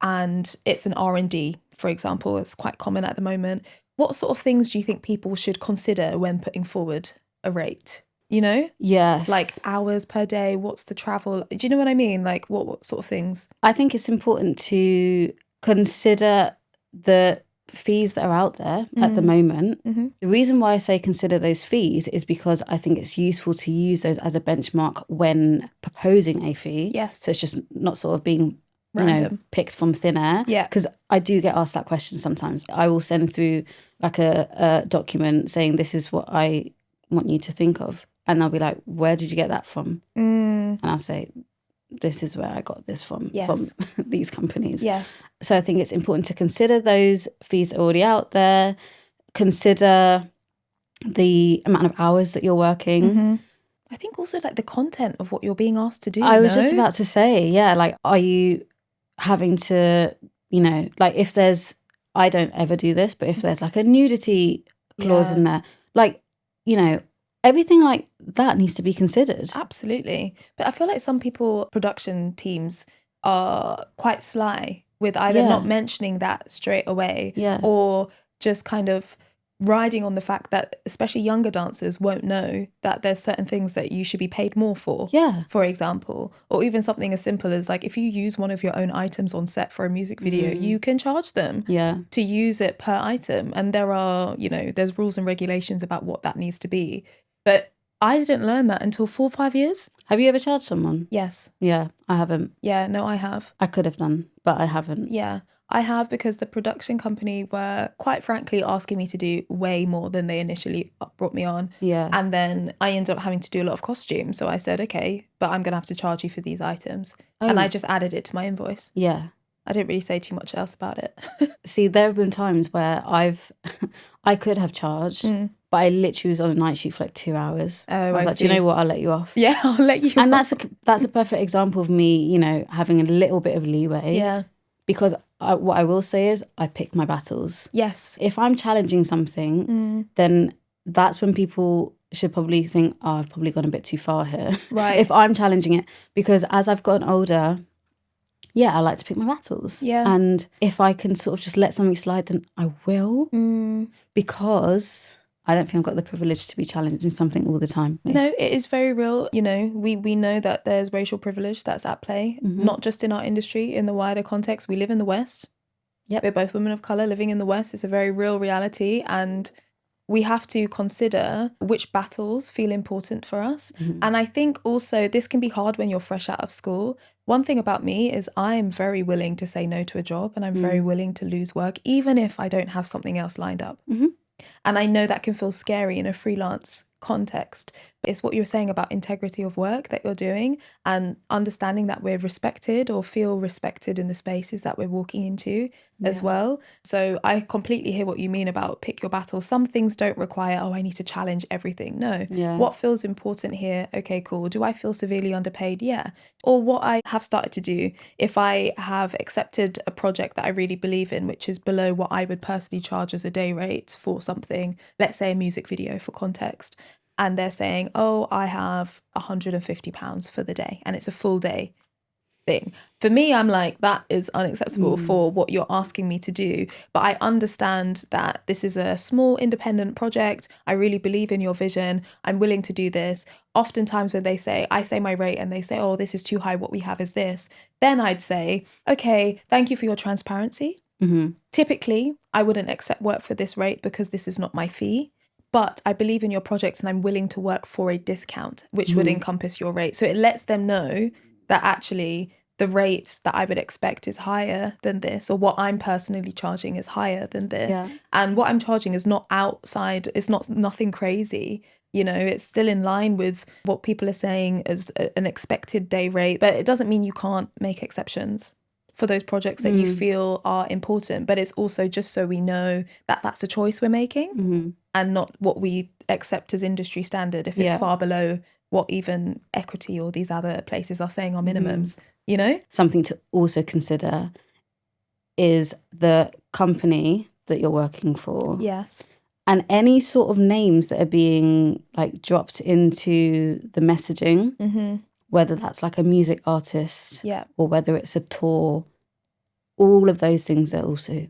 [SPEAKER 1] and it's an R&D, for example, it's quite common at the moment, what sort of things do you think people should consider when putting forward a rate? You know?
[SPEAKER 2] Yes.
[SPEAKER 1] Like hours per day, what's the travel? Do you know what I mean? Like what sort of things?
[SPEAKER 2] I think it's important to consider the fees that are out there at the moment. The reason why I say consider those fees is because I think it's useful to use those as a benchmark when proposing a fee.
[SPEAKER 1] Yes.
[SPEAKER 2] So it's just not sort of being
[SPEAKER 1] Random.
[SPEAKER 2] picked from thin air.
[SPEAKER 1] Yeah.
[SPEAKER 2] Because I do get asked that question sometimes. I will send through like a document saying this is what I want you to think of. And they'll be like, where did you get that from? And I'll say, this is where I got this from these companies.
[SPEAKER 1] Yes.
[SPEAKER 2] So I think it's important to consider those fees already out there, consider the amount of hours that you're working.
[SPEAKER 1] I think also like the content of what you're being asked to do.
[SPEAKER 2] I was just about to say, like, are you having to, like if there's, I don't ever do this, but if there's like a nudity clause in there, like, everything like that needs to be considered.
[SPEAKER 1] Absolutely. But I feel like some production teams are quite sly with either not mentioning that straight away or just kind of riding on the fact that especially younger dancers won't know that there's certain things that you should be paid more for. For example, or even something as simple as like if you use one of your own items on set for a music video, you can charge them to use it per item. And there are, there's rules and regulations about what that needs to be. But I didn't learn that until 4 or 5 years.
[SPEAKER 2] Have you ever charged someone?
[SPEAKER 1] Yes.
[SPEAKER 2] Yeah, I haven't.
[SPEAKER 1] Yeah, no, I have.
[SPEAKER 2] I could have done, but I haven't.
[SPEAKER 1] Yeah, I have, because the production company were quite frankly asking me to do way more than they initially brought me on.
[SPEAKER 2] Yeah.
[SPEAKER 1] And then I ended up having to do a lot of costumes. So I said, okay, but I'm going to have to charge you for these items. And I just added it to my invoice.
[SPEAKER 2] Yeah.
[SPEAKER 1] I didn't really say too much else about it.
[SPEAKER 2] See, there have been times where I could have charged, but I literally was on a night shoot for like 2 hours. I was like, do you know what? I'll let you off.
[SPEAKER 1] Yeah, I'll let you
[SPEAKER 2] and
[SPEAKER 1] off.
[SPEAKER 2] that's a perfect example of me, having a little bit of leeway.
[SPEAKER 1] Yeah.
[SPEAKER 2] Because what I will say is I pick my battles.
[SPEAKER 1] Yes.
[SPEAKER 2] If I'm challenging something, then that's when people should probably think, oh, I've probably gone a bit too far here.
[SPEAKER 1] Right.
[SPEAKER 2] If I'm challenging it. Because as I've gotten older, I like to pick my battles.
[SPEAKER 1] Yeah.
[SPEAKER 2] And if I can sort of just let something slide, then I will. Because I don't think I've got the privilege to be challenging something all the time.
[SPEAKER 1] No, it is very real. We know that there's racial privilege that's at play, not just in our industry, in the wider context. We live in the West.
[SPEAKER 2] Yep.
[SPEAKER 1] We're both women of colour living in the West. It's a very real reality. And we have to consider which battles feel important for us. And I think also this can be hard when you're fresh out of school. One thing about me is I'm very willing to say no to a job, and I'm very willing to lose work, even if I don't have something else lined up. And I know that can feel scary in a freelance context. But it's what you're saying about integrity of work that you're doing, and understanding that we're respected or feel respected in the spaces that we're walking into as well. So I completely hear what you mean about pick your battle. Some things don't require, I need to challenge everything. No. What feels important here? Okay, cool. Do I feel severely underpaid? Yeah. Or what I have started to do, if I have accepted a project that I really believe in, which is below what I would personally charge as a day rate for something, let's say a music video for context, and they're saying, oh, I have £150 for the day, and it's a full day thing. For me, I'm like, that is unacceptable for what you're asking me to do. But I understand that this is a small independent project. I really believe in your vision. I'm willing to do this. Oftentimes when I say my rate and they say, oh, this is too high, what we have is this, then I'd say, okay, thank you for your transparency. Typically, I wouldn't accept work for this rate because this is not my fee. But I believe in your project and I'm willing to work for a discount, which would encompass your rate. So it lets them know that actually the rate that I would expect is higher than this, or what I'm personally charging is higher than this. And what I'm charging is not outside, it's not nothing crazy. You know, it's still in line with what people are saying as an expected day rate, but it doesn't mean you can't make exceptions for those projects that you feel are important. But it's also just so we know that that's a choice we're making and not what we accept as industry standard if it's far below what even Equity or these other places are saying are minimums, you know?
[SPEAKER 2] Something to also consider is the company that you're working for.
[SPEAKER 1] Yes.
[SPEAKER 2] And any sort of names that are being like dropped into the messaging, whether that's like a music artist or whether it's a tour, all of those things are also,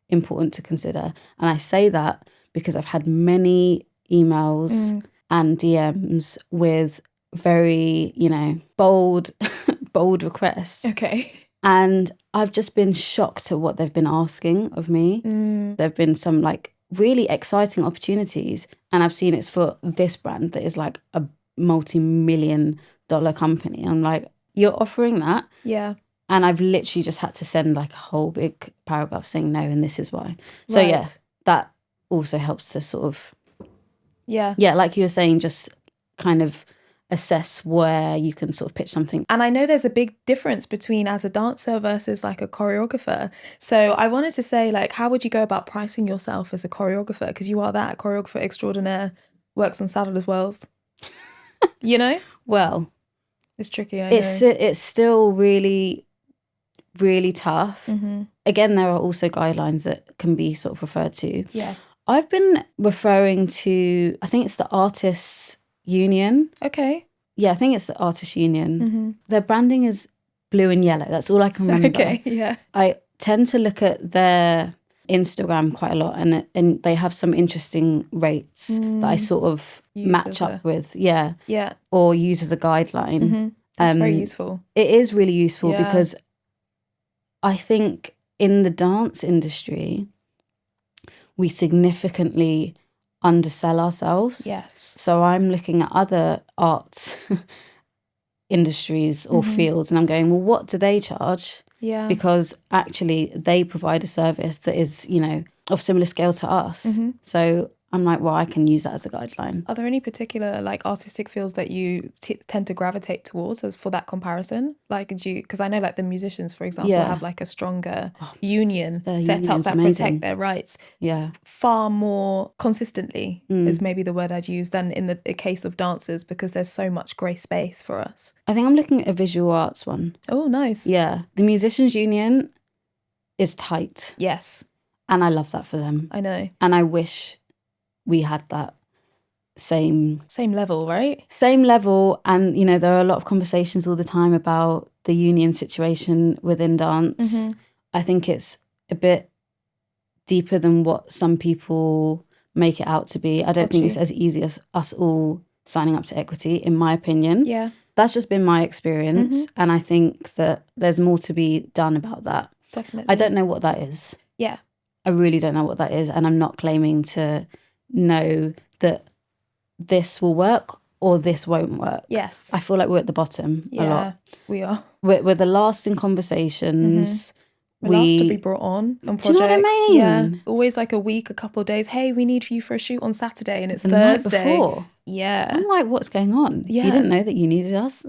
[SPEAKER 2] important to consider. And I say that because I've had many emails and DMs with very, bold requests.
[SPEAKER 1] Okay.
[SPEAKER 2] And I've just been shocked at what they've been asking of me. There've been some like really exciting opportunities, and I've seen it's for this brand that is like a multi-million-dollar company. And I'm like, you're offering that?
[SPEAKER 1] Yeah.
[SPEAKER 2] And I've literally just had to send like a whole big paragraph saying no, and this is why. So yeah, that also helps to sort of, like you were saying, just kind of assess where you can sort of pitch something.
[SPEAKER 1] And I know there's a big difference between as a dancer versus like a choreographer. So I wanted to say, like, how would you go about pricing yourself as a choreographer? Because you are that choreographer extraordinaire, works on saddle as wells. You know?
[SPEAKER 2] Well,
[SPEAKER 1] it's tricky. I know.
[SPEAKER 2] It's still really, really tough. Again, there are also guidelines that can be sort of referred to.
[SPEAKER 1] Yeah.
[SPEAKER 2] I've been referring to, I think it's the Artists Union.
[SPEAKER 1] Okay.
[SPEAKER 2] Yeah, I think it's the Artists Union. Their branding is blue and yellow. That's all I can remember.
[SPEAKER 1] Okay, yeah.
[SPEAKER 2] I tend to look at their Instagram quite a lot, and they have some interesting rates that I sort of match up with. Yeah.
[SPEAKER 1] Yeah.
[SPEAKER 2] Or use as a guideline.
[SPEAKER 1] That's very useful.
[SPEAKER 2] It is really useful because I think in the dance industry, we significantly undersell ourselves.
[SPEAKER 1] Yes.
[SPEAKER 2] So I'm looking at other arts industries or fields, and I'm going, well, what do they charge?
[SPEAKER 1] Yeah.
[SPEAKER 2] Because actually they provide a service that is, of similar scale to us. So I'm like, well, I can use that as a guideline.
[SPEAKER 1] Are there any particular like artistic fields that you tend to gravitate towards as for that comparison? Like, because I know like the musicians, for example, have like a stronger union set up that protect their rights.
[SPEAKER 2] Yeah.
[SPEAKER 1] Far more consistently is maybe the word I'd use than in the case of dancers, because there's so much grey space for us.
[SPEAKER 2] I think I'm looking at a visual arts one.
[SPEAKER 1] Oh, nice.
[SPEAKER 2] Yeah. The musicians union is tight.
[SPEAKER 1] Yes.
[SPEAKER 2] And I love that for them.
[SPEAKER 1] I know.
[SPEAKER 2] And I wish we had that same
[SPEAKER 1] level, right?
[SPEAKER 2] Same level. And, there are a lot of conversations all the time about the union situation within dance. I think it's a bit deeper than what some people make it out to be. I don't think it's as easy as us all signing up to Equity, in my opinion.
[SPEAKER 1] Yeah.
[SPEAKER 2] That's just been my experience. And I think that there's more to be done about that.
[SPEAKER 1] Definitely.
[SPEAKER 2] I don't know what that is.
[SPEAKER 1] Yeah.
[SPEAKER 2] I really don't know what that is. And I'm not claiming to know that this will work or this won't work.
[SPEAKER 1] Yes.
[SPEAKER 2] I feel like we're at the bottom a lot.
[SPEAKER 1] We are.
[SPEAKER 2] We're the last in conversations.
[SPEAKER 1] We're last to be brought on projects.
[SPEAKER 2] Do you know what I mean?
[SPEAKER 1] Yeah. Always like a week, a couple of days. Hey, we need you for a shoot on Saturday, and it's
[SPEAKER 2] the
[SPEAKER 1] Thursday.
[SPEAKER 2] Night before.
[SPEAKER 1] Yeah.
[SPEAKER 2] I'm like, what's going on?
[SPEAKER 1] Yeah.
[SPEAKER 2] You didn't know that you needed us?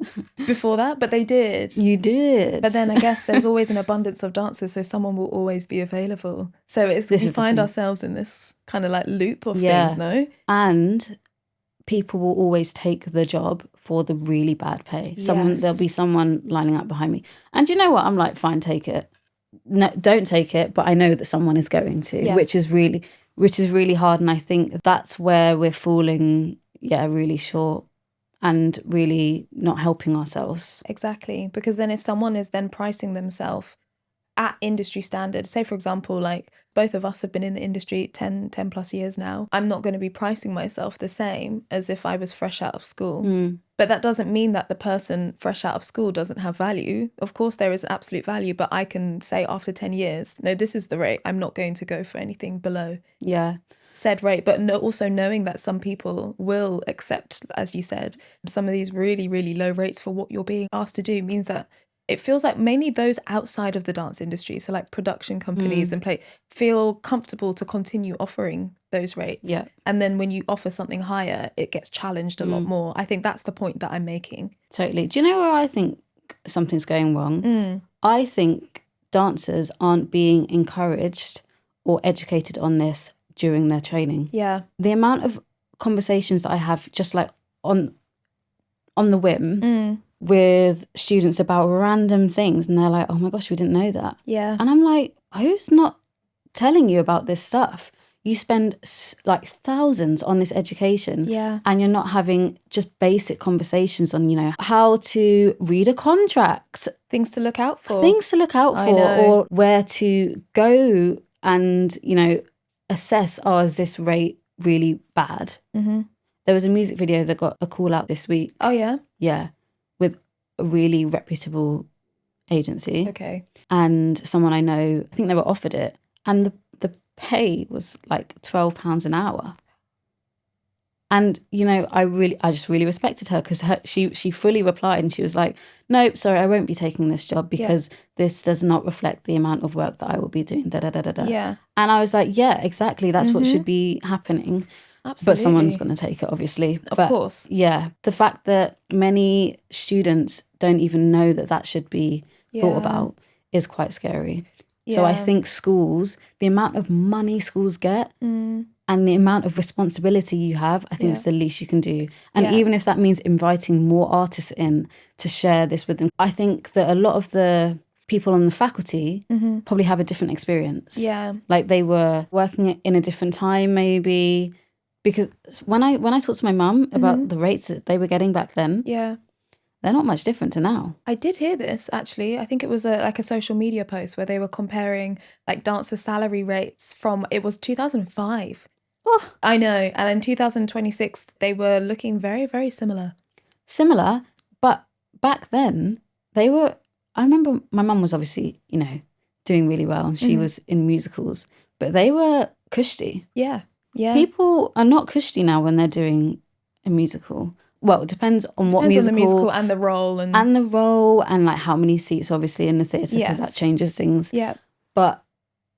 [SPEAKER 1] Before that, but they did.
[SPEAKER 2] You did.
[SPEAKER 1] But then I guess there's always an abundance of dancers, so someone will always be available. So we find ourselves in this kind of like loop of things, no?
[SPEAKER 2] And people will always take the job for the really bad pay. There'll be someone lining up behind me. And you know what? I'm like, fine, take it. No, don't take it, but I know that someone is going to, which is really hard. And I think that's where we're falling, really short and really not helping ourselves.
[SPEAKER 1] Exactly. Because then if someone is then pricing themselves at industry standard, say for example, like both of us have been in the industry 10 plus years now, I'm not going to be pricing myself the same as if I was fresh out of school. But that doesn't mean that the person fresh out of school doesn't have value. Of course there is absolute value, but I can say after 10 years, no, this is the rate. I'm not going to go for anything below said rate. But also knowing that some people will accept, as you said, some of these really, really low rates for what you're being asked to do means that it feels like mainly those outside of the dance industry, so like production companies and feel comfortable to continue offering those rates.
[SPEAKER 2] Yeah.
[SPEAKER 1] And then when you offer something higher, it gets challenged a lot more. I think that's the point that I'm making.
[SPEAKER 2] Totally. Do you know where I think something's going wrong? I think dancers aren't being encouraged or educated on this during their training.
[SPEAKER 1] Yeah.
[SPEAKER 2] The amount of conversations that I have just like on the whim with students about random things, and they're like, oh my gosh, we didn't know that.
[SPEAKER 1] Yeah.
[SPEAKER 2] And I'm like, who's not telling you about this stuff? You spend like thousands on this education, and you're not having just basic conversations on, you know, how to read a contract,
[SPEAKER 1] things to look out for,
[SPEAKER 2] or where to go and, you know, assess, oh, is this rate really bad? There was a music video that got a call out this week.
[SPEAKER 1] Oh yeah?
[SPEAKER 2] Yeah, with a really reputable agency.
[SPEAKER 1] Okay. And
[SPEAKER 2] someone I know, I think they were offered it, and the pay was like £12 an hour. And, you know, I just really respected her, because she fully replied, and she was like, nope, sorry, I won't be taking this job because this does not reflect the amount of work that I will be doing,
[SPEAKER 1] Yeah.
[SPEAKER 2] And I was like, yeah, exactly. That's what should be happening.
[SPEAKER 1] Absolutely.
[SPEAKER 2] But someone's going to take it, obviously.
[SPEAKER 1] Of course.
[SPEAKER 2] Yeah. The fact that many students don't even know that that should be thought about is quite scary. Yeah. So I think schools, the amount of money schools get and the amount of responsibility you have, I think it's the least you can do. And even if that means inviting more artists in to share this with them, I think that a lot of the people on the faculty probably have a different experience.
[SPEAKER 1] Yeah.
[SPEAKER 2] Like they were working in a different time maybe. Because when I talked to my mum about the rates that they were getting back then, they're not much different to now.
[SPEAKER 1] I did hear this, actually. I think it was a social media post where they were comparing like dancer salary rates from, it was 2005.
[SPEAKER 2] Oh.
[SPEAKER 1] I know. And in 2026, they were looking very, very similar.
[SPEAKER 2] Similar, but back then, they were, I remember my mum was obviously, you know, doing really well, and she was in musicals, but they were cushy.
[SPEAKER 1] Yeah. Yeah.
[SPEAKER 2] People are not cushy now when they're doing a musical. Well, it depends on what musical.
[SPEAKER 1] Depends on the musical and the role.
[SPEAKER 2] And the role and like how many seats obviously in the theatre, because that changes things.
[SPEAKER 1] Yeah.
[SPEAKER 2] But,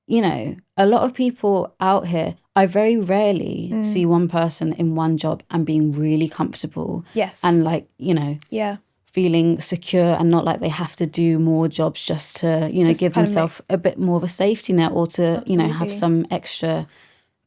[SPEAKER 2] you know, a lot of people out here, I very rarely see one person in one job and being really comfortable.
[SPEAKER 1] Yes.
[SPEAKER 2] And like, you know.
[SPEAKER 1] Yeah.
[SPEAKER 2] Feeling secure and not like they have to do more jobs just to, you know, just give themselves a bit more of a safety net, or to, you know, have some extra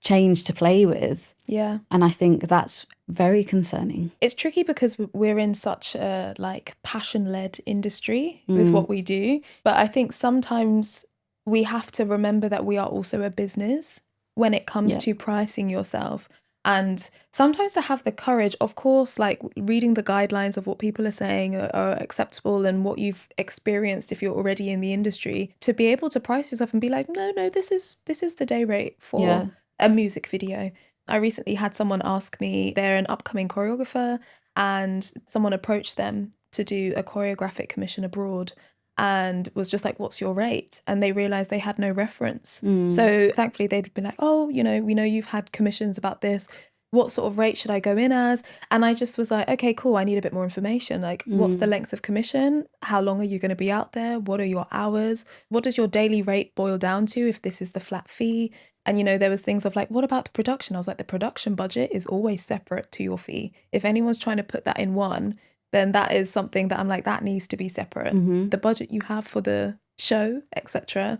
[SPEAKER 2] change to play with.
[SPEAKER 1] Yeah.
[SPEAKER 2] And I think that's very concerning.
[SPEAKER 1] It's tricky because we're in such a like passion-led industry with what we do. But I think sometimes we have to remember that we are also a business when it comes to pricing yourself. And sometimes to have the courage, of course, like reading the guidelines of what people are saying are acceptable and what you've experienced if you're already in the industry, to be able to price yourself and be like, no, this is the day rate for a music video. I recently had someone ask me, they're an upcoming choreographer, and someone approached them to do a choreographic commission abroad and was just like, what's your rate? And they realized they had no reference. So thankfully they'd be like, oh, you know, we know you've had commissions about this. What sort of rate should I go in as? And I just was like, okay, cool. I need a bit more information. Like, what's the length of commission? How long are you going to be out there? What are your hours? What does your daily rate boil down to if this is the flat fee? And, you know, there was things of like, what about the production? I was like, the production budget is always separate to your fee. If anyone's trying to put that in one, then that is something that I'm like, that needs to be separate. The budget you have for the show, etc.,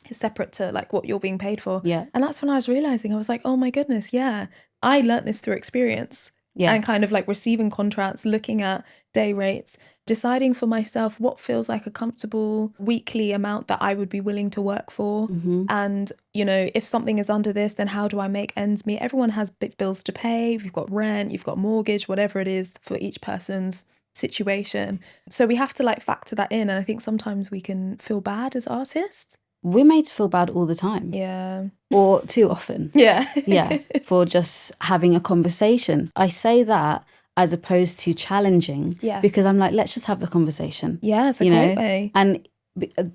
[SPEAKER 1] is separate to like what you're being paid for.
[SPEAKER 2] Yeah.
[SPEAKER 1] And that's when I was realizing, I was like, oh my goodness, I learnt this through experience. And kind of like receiving contracts, looking at day rates, deciding for myself what feels like a comfortable weekly amount that I would be willing to work for. And, you know, if something is under this, then how do I make ends meet? Everyone has big bills to pay. You've got rent, you've got mortgage, whatever it is for each person's situation. So we have to like factor that in. And I think sometimes we can feel bad as artists.
[SPEAKER 2] We're made to feel bad all the time.
[SPEAKER 1] Yeah.
[SPEAKER 2] Or too often.
[SPEAKER 1] Yeah.
[SPEAKER 2] For just having a conversation. I say that as opposed to challenging.
[SPEAKER 1] Yes.
[SPEAKER 2] Because I'm like, let's just have the conversation.
[SPEAKER 1] Yeah, it's a great way.
[SPEAKER 2] And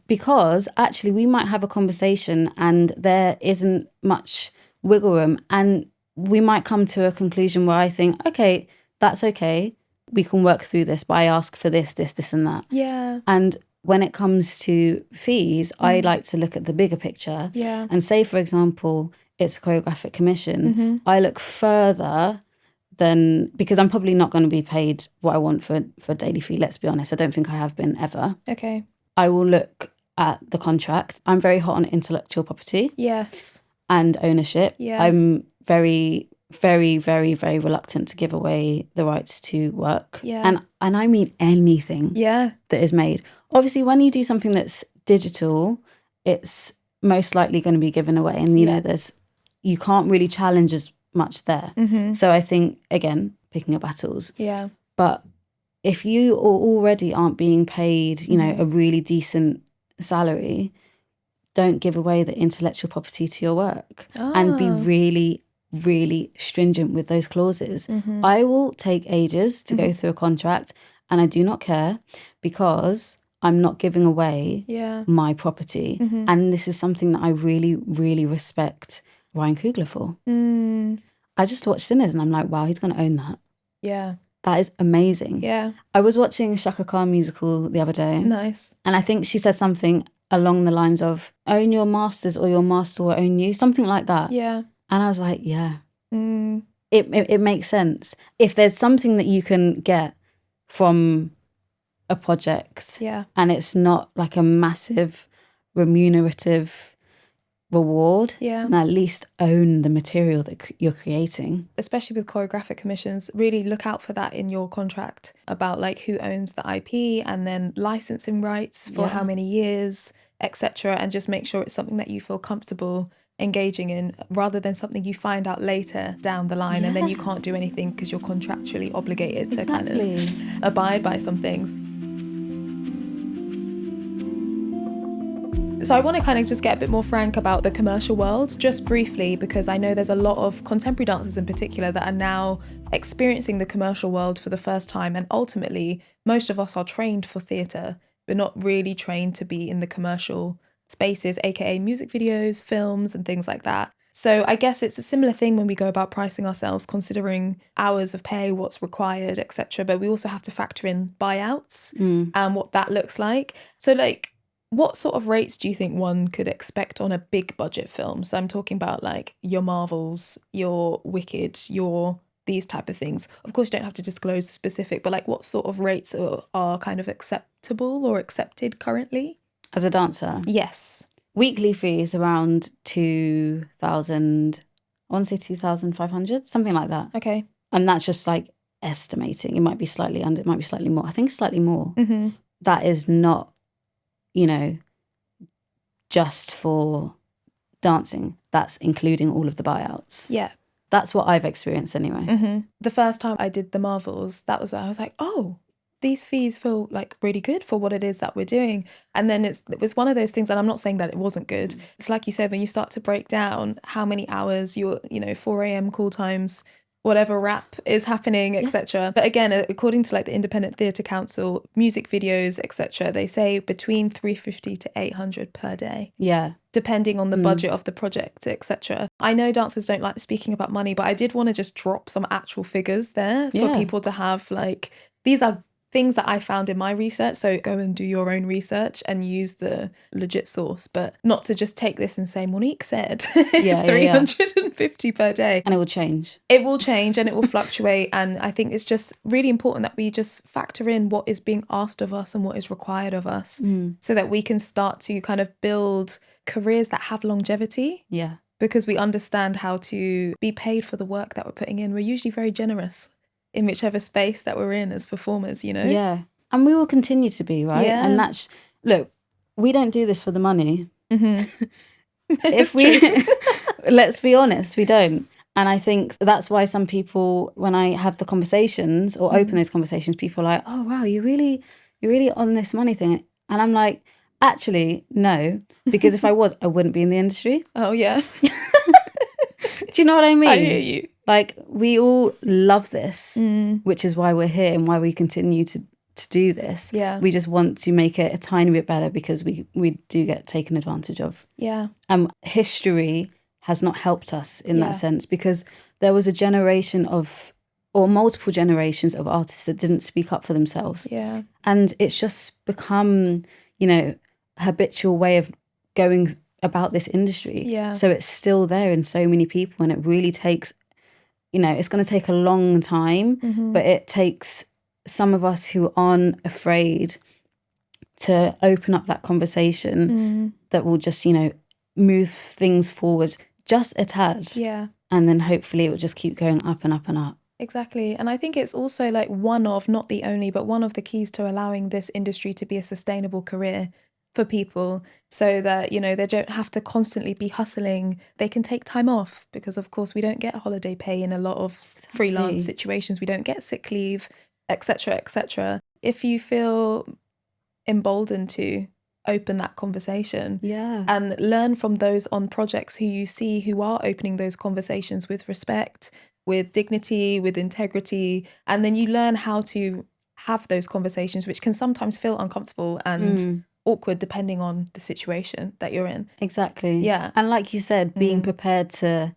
[SPEAKER 2] because actually we might have a conversation and there isn't much wiggle room, and we might come to a conclusion where I think, okay, that's okay. we can work through this, but I ask for this, and that.
[SPEAKER 1] Yeah.
[SPEAKER 2] And when it comes to fees, I like to look at the bigger picture.
[SPEAKER 1] Yeah.
[SPEAKER 2] And say, for example, it's a choreographic commission. I look further than, because I'm probably not going to be paid what I want for daily fee, let's be honest. I don't think I have been ever.
[SPEAKER 1] Okay.
[SPEAKER 2] I will look at the contract. I'm very hot on intellectual property.
[SPEAKER 1] Yes.
[SPEAKER 2] And ownership.
[SPEAKER 1] Yeah.
[SPEAKER 2] I'm very, very, very, very reluctant to give away the rights to work.
[SPEAKER 1] Yeah.
[SPEAKER 2] And I mean anything that is made. Obviously, when you do something that's digital, it's most likely going to be given away. And, you know, you can't really challenge as much there. So I think, again, picking your battles.
[SPEAKER 1] Yeah.
[SPEAKER 2] But if you already aren't being paid, you know, a really decent salary, don't give away the intellectual property to your work. And be really, really stringent with those clauses. I will take ages to go through a contract, and I do not care, because I'm not giving away my property. And this is something that I really, really respect Ryan Coogler for. I just watched Sinners and I'm like, wow, he's going to own that.
[SPEAKER 1] Yeah.
[SPEAKER 2] That is amazing.
[SPEAKER 1] Yeah.
[SPEAKER 2] I was watching Shaka Khan musical the other day.
[SPEAKER 1] Nice. And
[SPEAKER 2] I think she said something along the lines of, own your masters or your master will own you, something like that.
[SPEAKER 1] Yeah.
[SPEAKER 2] And I was like, yeah, it makes sense. If there's something that you can get from a project and it's not like a massive remunerative reward, and at least own the material that you're creating.
[SPEAKER 1] Especially with choreographic commissions, really look out for that in your contract about like who owns the IP and then licensing rights for how many years, etc. And just make sure it's something that you feel comfortable engaging in, rather than something you find out later down the line and then you can't do anything because you're contractually obligated to kind of abide by some things. So I want to kind of just get a bit more frank about the commercial world, just briefly, because I know there's a lot of contemporary dancers in particular that are now experiencing the commercial world for the first time. And ultimately, most of us are trained for theatre. We're not really trained to be in the commercial spaces, aka music videos, films, and things like that. So I guess it's a similar thing when we go about pricing ourselves, considering hours of pay, what's required, etc. But we also have to factor in buyouts and what that looks like. So like, what sort of rates do you think one could expect on a big budget film? So I'm talking about like your Marvels, your Wicked, your these type of things. Of course, you don't have to disclose the specific, but like what sort of rates are kind of acceptable or accepted currently?
[SPEAKER 2] As a dancer?
[SPEAKER 1] Yes.
[SPEAKER 2] Weekly fees around 2,000, I want to say 2,500, something like that.
[SPEAKER 1] Okay.
[SPEAKER 2] And that's just like estimating. It might be slightly under, it might be slightly more. I think slightly more. That is not, you know, just for dancing. That's including all of the buyouts.
[SPEAKER 1] Yeah.
[SPEAKER 2] That's what I've experienced anyway.
[SPEAKER 1] The first time I did the Marvels, I was like, oh, these fees feel like really good for what it is that we're doing. And then it was one of those things, and I'm not saying that it wasn't good. It's like you said, when you start to break down how many hours 4 a.m. call times, whatever rap is happening, etc. But again, according to like the Independent Theatre Council, music videos, etc., they say between 350 to 800 per day.
[SPEAKER 2] Yeah.
[SPEAKER 1] Depending on the budget of the project, etc. I know dancers don't like speaking about money, but I did want to just drop some actual figures there for people to have, like, these are things that I found in my research. So go and do your own research and use the legit source, but not to just take this and say, Monique said 350 per day.
[SPEAKER 2] And it will change.
[SPEAKER 1] It will change and it will fluctuate. And I think it's just really important that we just factor in what is being asked of us and what is required of us so that we can start to kind of build careers that have longevity.
[SPEAKER 2] Yeah.
[SPEAKER 1] Because we understand how to be paid for the work that we're putting in. We're usually very generous in whichever space that we're in as performers, you know?
[SPEAKER 2] Yeah. And we will continue to be, right?
[SPEAKER 1] Yeah.
[SPEAKER 2] And that's, look, we don't do this for the money.
[SPEAKER 1] If we,
[SPEAKER 2] let's be honest, we don't. And I think that's why some people, when I have the conversations or open those conversations, people are like, oh, wow, you're really on this money thing. And I'm like, actually, no, because if I was, I wouldn't be in the industry.
[SPEAKER 1] Oh, yeah.
[SPEAKER 2] Do you know what I mean?
[SPEAKER 1] I hear you.
[SPEAKER 2] Like, we all love this, which is why we're here and why we continue to do this.
[SPEAKER 1] Yeah.
[SPEAKER 2] We just want to make it a tiny bit better because we do get taken advantage of.
[SPEAKER 1] Yeah.
[SPEAKER 2] History has not helped us in that sense, because there was a generation of or multiple generations of artists that didn't speak up for themselves.
[SPEAKER 1] Yeah.
[SPEAKER 2] And it's just become, you know, habitual way of going about this industry.
[SPEAKER 1] Yeah.
[SPEAKER 2] So it's still there in so many people, and it really takes, you know, it's going to take a long time, but it takes some of us who aren't afraid to open up that conversation that will just, you know, move things forward just a tad.
[SPEAKER 1] Yeah.
[SPEAKER 2] And then hopefully it will just keep going up and up and up.
[SPEAKER 1] Exactly. And I think it's also like one of, not the only, but one of the keys to allowing this industry to be a sustainable career for people, so that, you know, they don't have to constantly be hustling. They can take time off, because of course we don't get holiday pay in a lot of freelance situations. We don't get sick leave, etc., etc. If you feel emboldened to open that conversation and learn from those on projects who you see who are opening those conversations with respect, with dignity, with integrity, and then you learn how to have those conversations, which can sometimes feel uncomfortable and awkward depending on the situation that you're in.
[SPEAKER 2] Exactly.
[SPEAKER 1] Yeah.
[SPEAKER 2] And like you said, being prepared to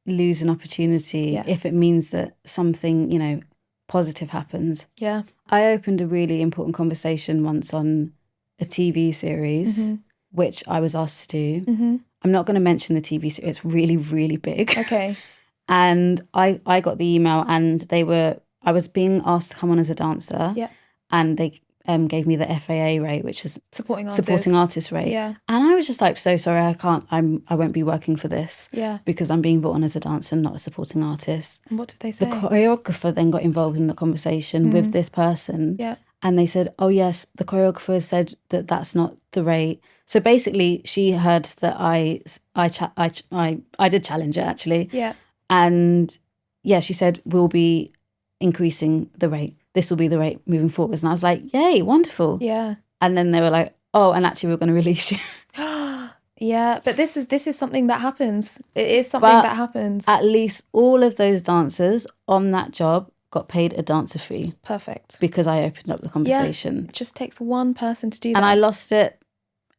[SPEAKER 2] lose an opportunity if it means that something, you know, positive happens.
[SPEAKER 1] Yeah.
[SPEAKER 2] I opened a really important conversation once on a TV series, which I was asked to do. I'm not going to mention the TV series. It's really, really big.
[SPEAKER 1] Okay.
[SPEAKER 2] And I got the email, and I was being asked to come on as a dancer.
[SPEAKER 1] Yeah.
[SPEAKER 2] And they gave me the FAA rate, which is
[SPEAKER 1] supporting
[SPEAKER 2] artist rate.
[SPEAKER 1] Yeah.
[SPEAKER 2] And I was just like, so sorry, I won't be working for this.
[SPEAKER 1] Yeah.
[SPEAKER 2] Because I'm being brought on as a dancer and not a supporting artist.
[SPEAKER 1] And what did they say?
[SPEAKER 2] The choreographer then got involved in the conversation with this person.
[SPEAKER 1] Yeah.
[SPEAKER 2] And they said, oh yes, the choreographer said that that's not the rate. So basically she heard that I did challenge it actually.
[SPEAKER 1] Yeah.
[SPEAKER 2] And yeah, she said, we'll be increasing the rate. This will be the rate moving forwards. And I was like, yay, wonderful.
[SPEAKER 1] Yeah.
[SPEAKER 2] And then they were like, oh, and actually we're going to release you.
[SPEAKER 1] Yeah, but this is something that happens. It is something that happens.
[SPEAKER 2] At least all of those dancers on that job got paid a dancer fee.
[SPEAKER 1] Perfect.
[SPEAKER 2] Because I opened up the conversation.
[SPEAKER 1] Yeah, it just takes one person to do that.
[SPEAKER 2] And I lost it.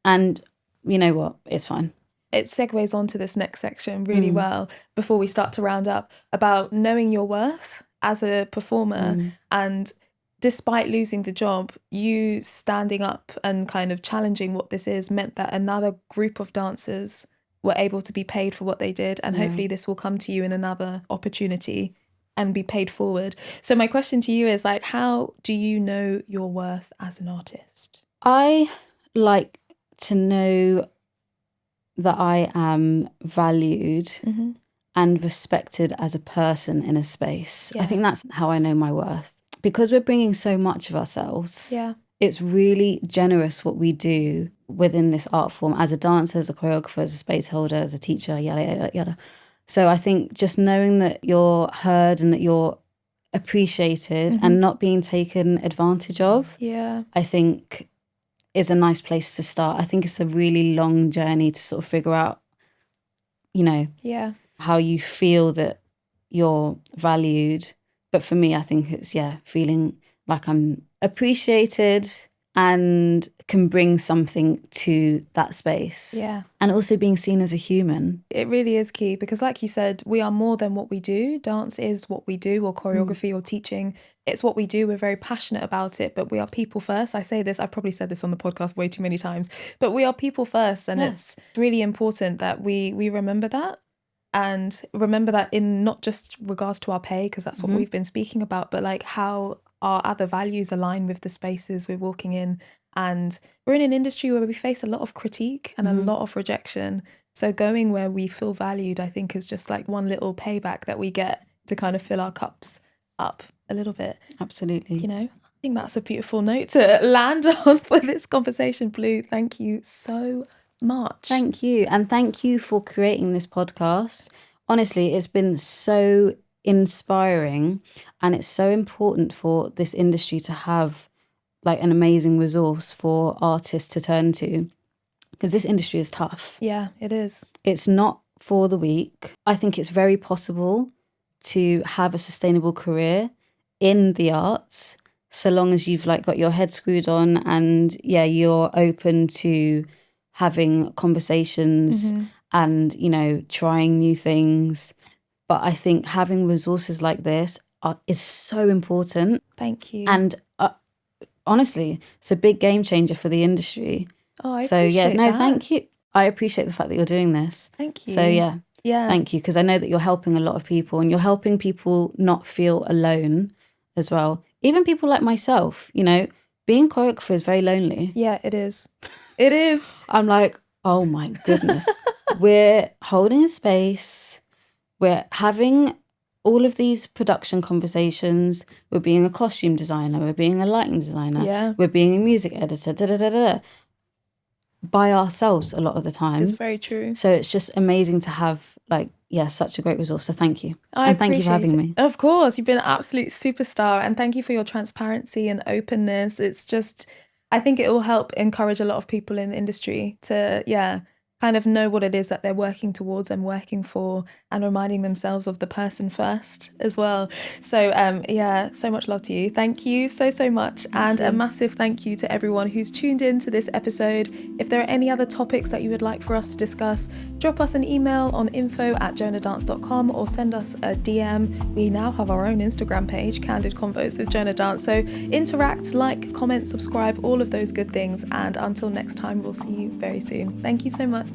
[SPEAKER 2] And you know what? It's fine.
[SPEAKER 1] It segues on to this next section really well before we start to round up, about knowing your worth as a performer. And despite losing the job, you standing up and kind of challenging what this is meant that another group of dancers were able to be paid for what they did. And hopefully this will come to you in another opportunity and be paid forward. So my question to you is, like, how do you know your worth as an artist?
[SPEAKER 2] I like to know that I am valued and respected as a person in a space. I think that's how I know my worth. Because we're bringing so much of ourselves, it's really generous what we do within this art form as a dancer, as a choreographer, as a space holder, as a teacher, yada, yada, yada. So I think just knowing that you're heard and that you're appreciated and not being taken advantage of, I think is a nice place to start. I think it's a really long journey to sort of figure out, you know, how you feel that you're valued. But for me, I think it's, feeling like I'm appreciated and can bring something to that space.
[SPEAKER 1] Yeah.
[SPEAKER 2] And also being seen as a human.
[SPEAKER 1] It really is key, because like you said, we are more than what we do. Dance is what we do, or choreography or teaching. It's what we do. We're very passionate about it, but we are people first. I say this, I've probably said this on the podcast way too many times, but we are people first. And it's really important that we remember that. And remember that in not just regards to our pay, because that's what we've been speaking about, but like how our other values align with the spaces we're walking in. And we're in an industry where we face a lot of critique and a lot of rejection. So going where we feel valued, I think, is just like one little payback that we get to kind of fill our cups up a little bit.
[SPEAKER 2] Absolutely.
[SPEAKER 1] You know, I think that's a beautiful note to land on for this conversation, Blue. Thank you so much.
[SPEAKER 2] Thank you. And thank you for creating this podcast. Honestly, it's been so inspiring, and it's so important for this industry to have like an amazing resource for artists to turn to, because this industry is tough.
[SPEAKER 1] Yeah, it is.
[SPEAKER 2] It's not for the weak. I think it's very possible to have a sustainable career in the arts, so long as you've like got your head screwed on and you're open to having conversations and, you know, trying new things. But I think having resources like this is so important.
[SPEAKER 1] Thank you.
[SPEAKER 2] And honestly, it's a big game changer for the industry.
[SPEAKER 1] Oh, I appreciate that.
[SPEAKER 2] Thank you. I appreciate the fact that you're doing this.
[SPEAKER 1] Thank you.
[SPEAKER 2] So yeah, thank you, because I know that you're helping a lot of people, and you're helping people not feel alone as well. Even people like myself, you know, being choreographer is very lonely.
[SPEAKER 1] Yeah, it is. It is.
[SPEAKER 2] I'm like, oh my goodness. We're holding a space. We're having all of these production conversations. We're being a costume designer. We're being a lighting designer.
[SPEAKER 1] Yeah.
[SPEAKER 2] We're being a music editor. By ourselves a lot of the time.
[SPEAKER 1] It's very true.
[SPEAKER 2] So it's just amazing to have such a great resource. So thank you.
[SPEAKER 1] And
[SPEAKER 2] thank you for having me.
[SPEAKER 1] Of course, you've been an absolute superstar, and thank you for your transparency and openness. It's just, I think it will help encourage a lot of people in the industry to, kind of know what it is that they're working towards and working for, and reminding themselves of the person first as well. So so much love to you. Thank you so much. And a massive thank you to everyone who's tuned in to this episode. If there are any other topics that you would like for us to discuss, drop us an email on info@jonadance.com or send us a DM. We now have our own Instagram page, Candid Convos with Jona Dance. So interact, like, comment, subscribe, all of those good things. And until next time, we'll see you very soon. Thank you so much.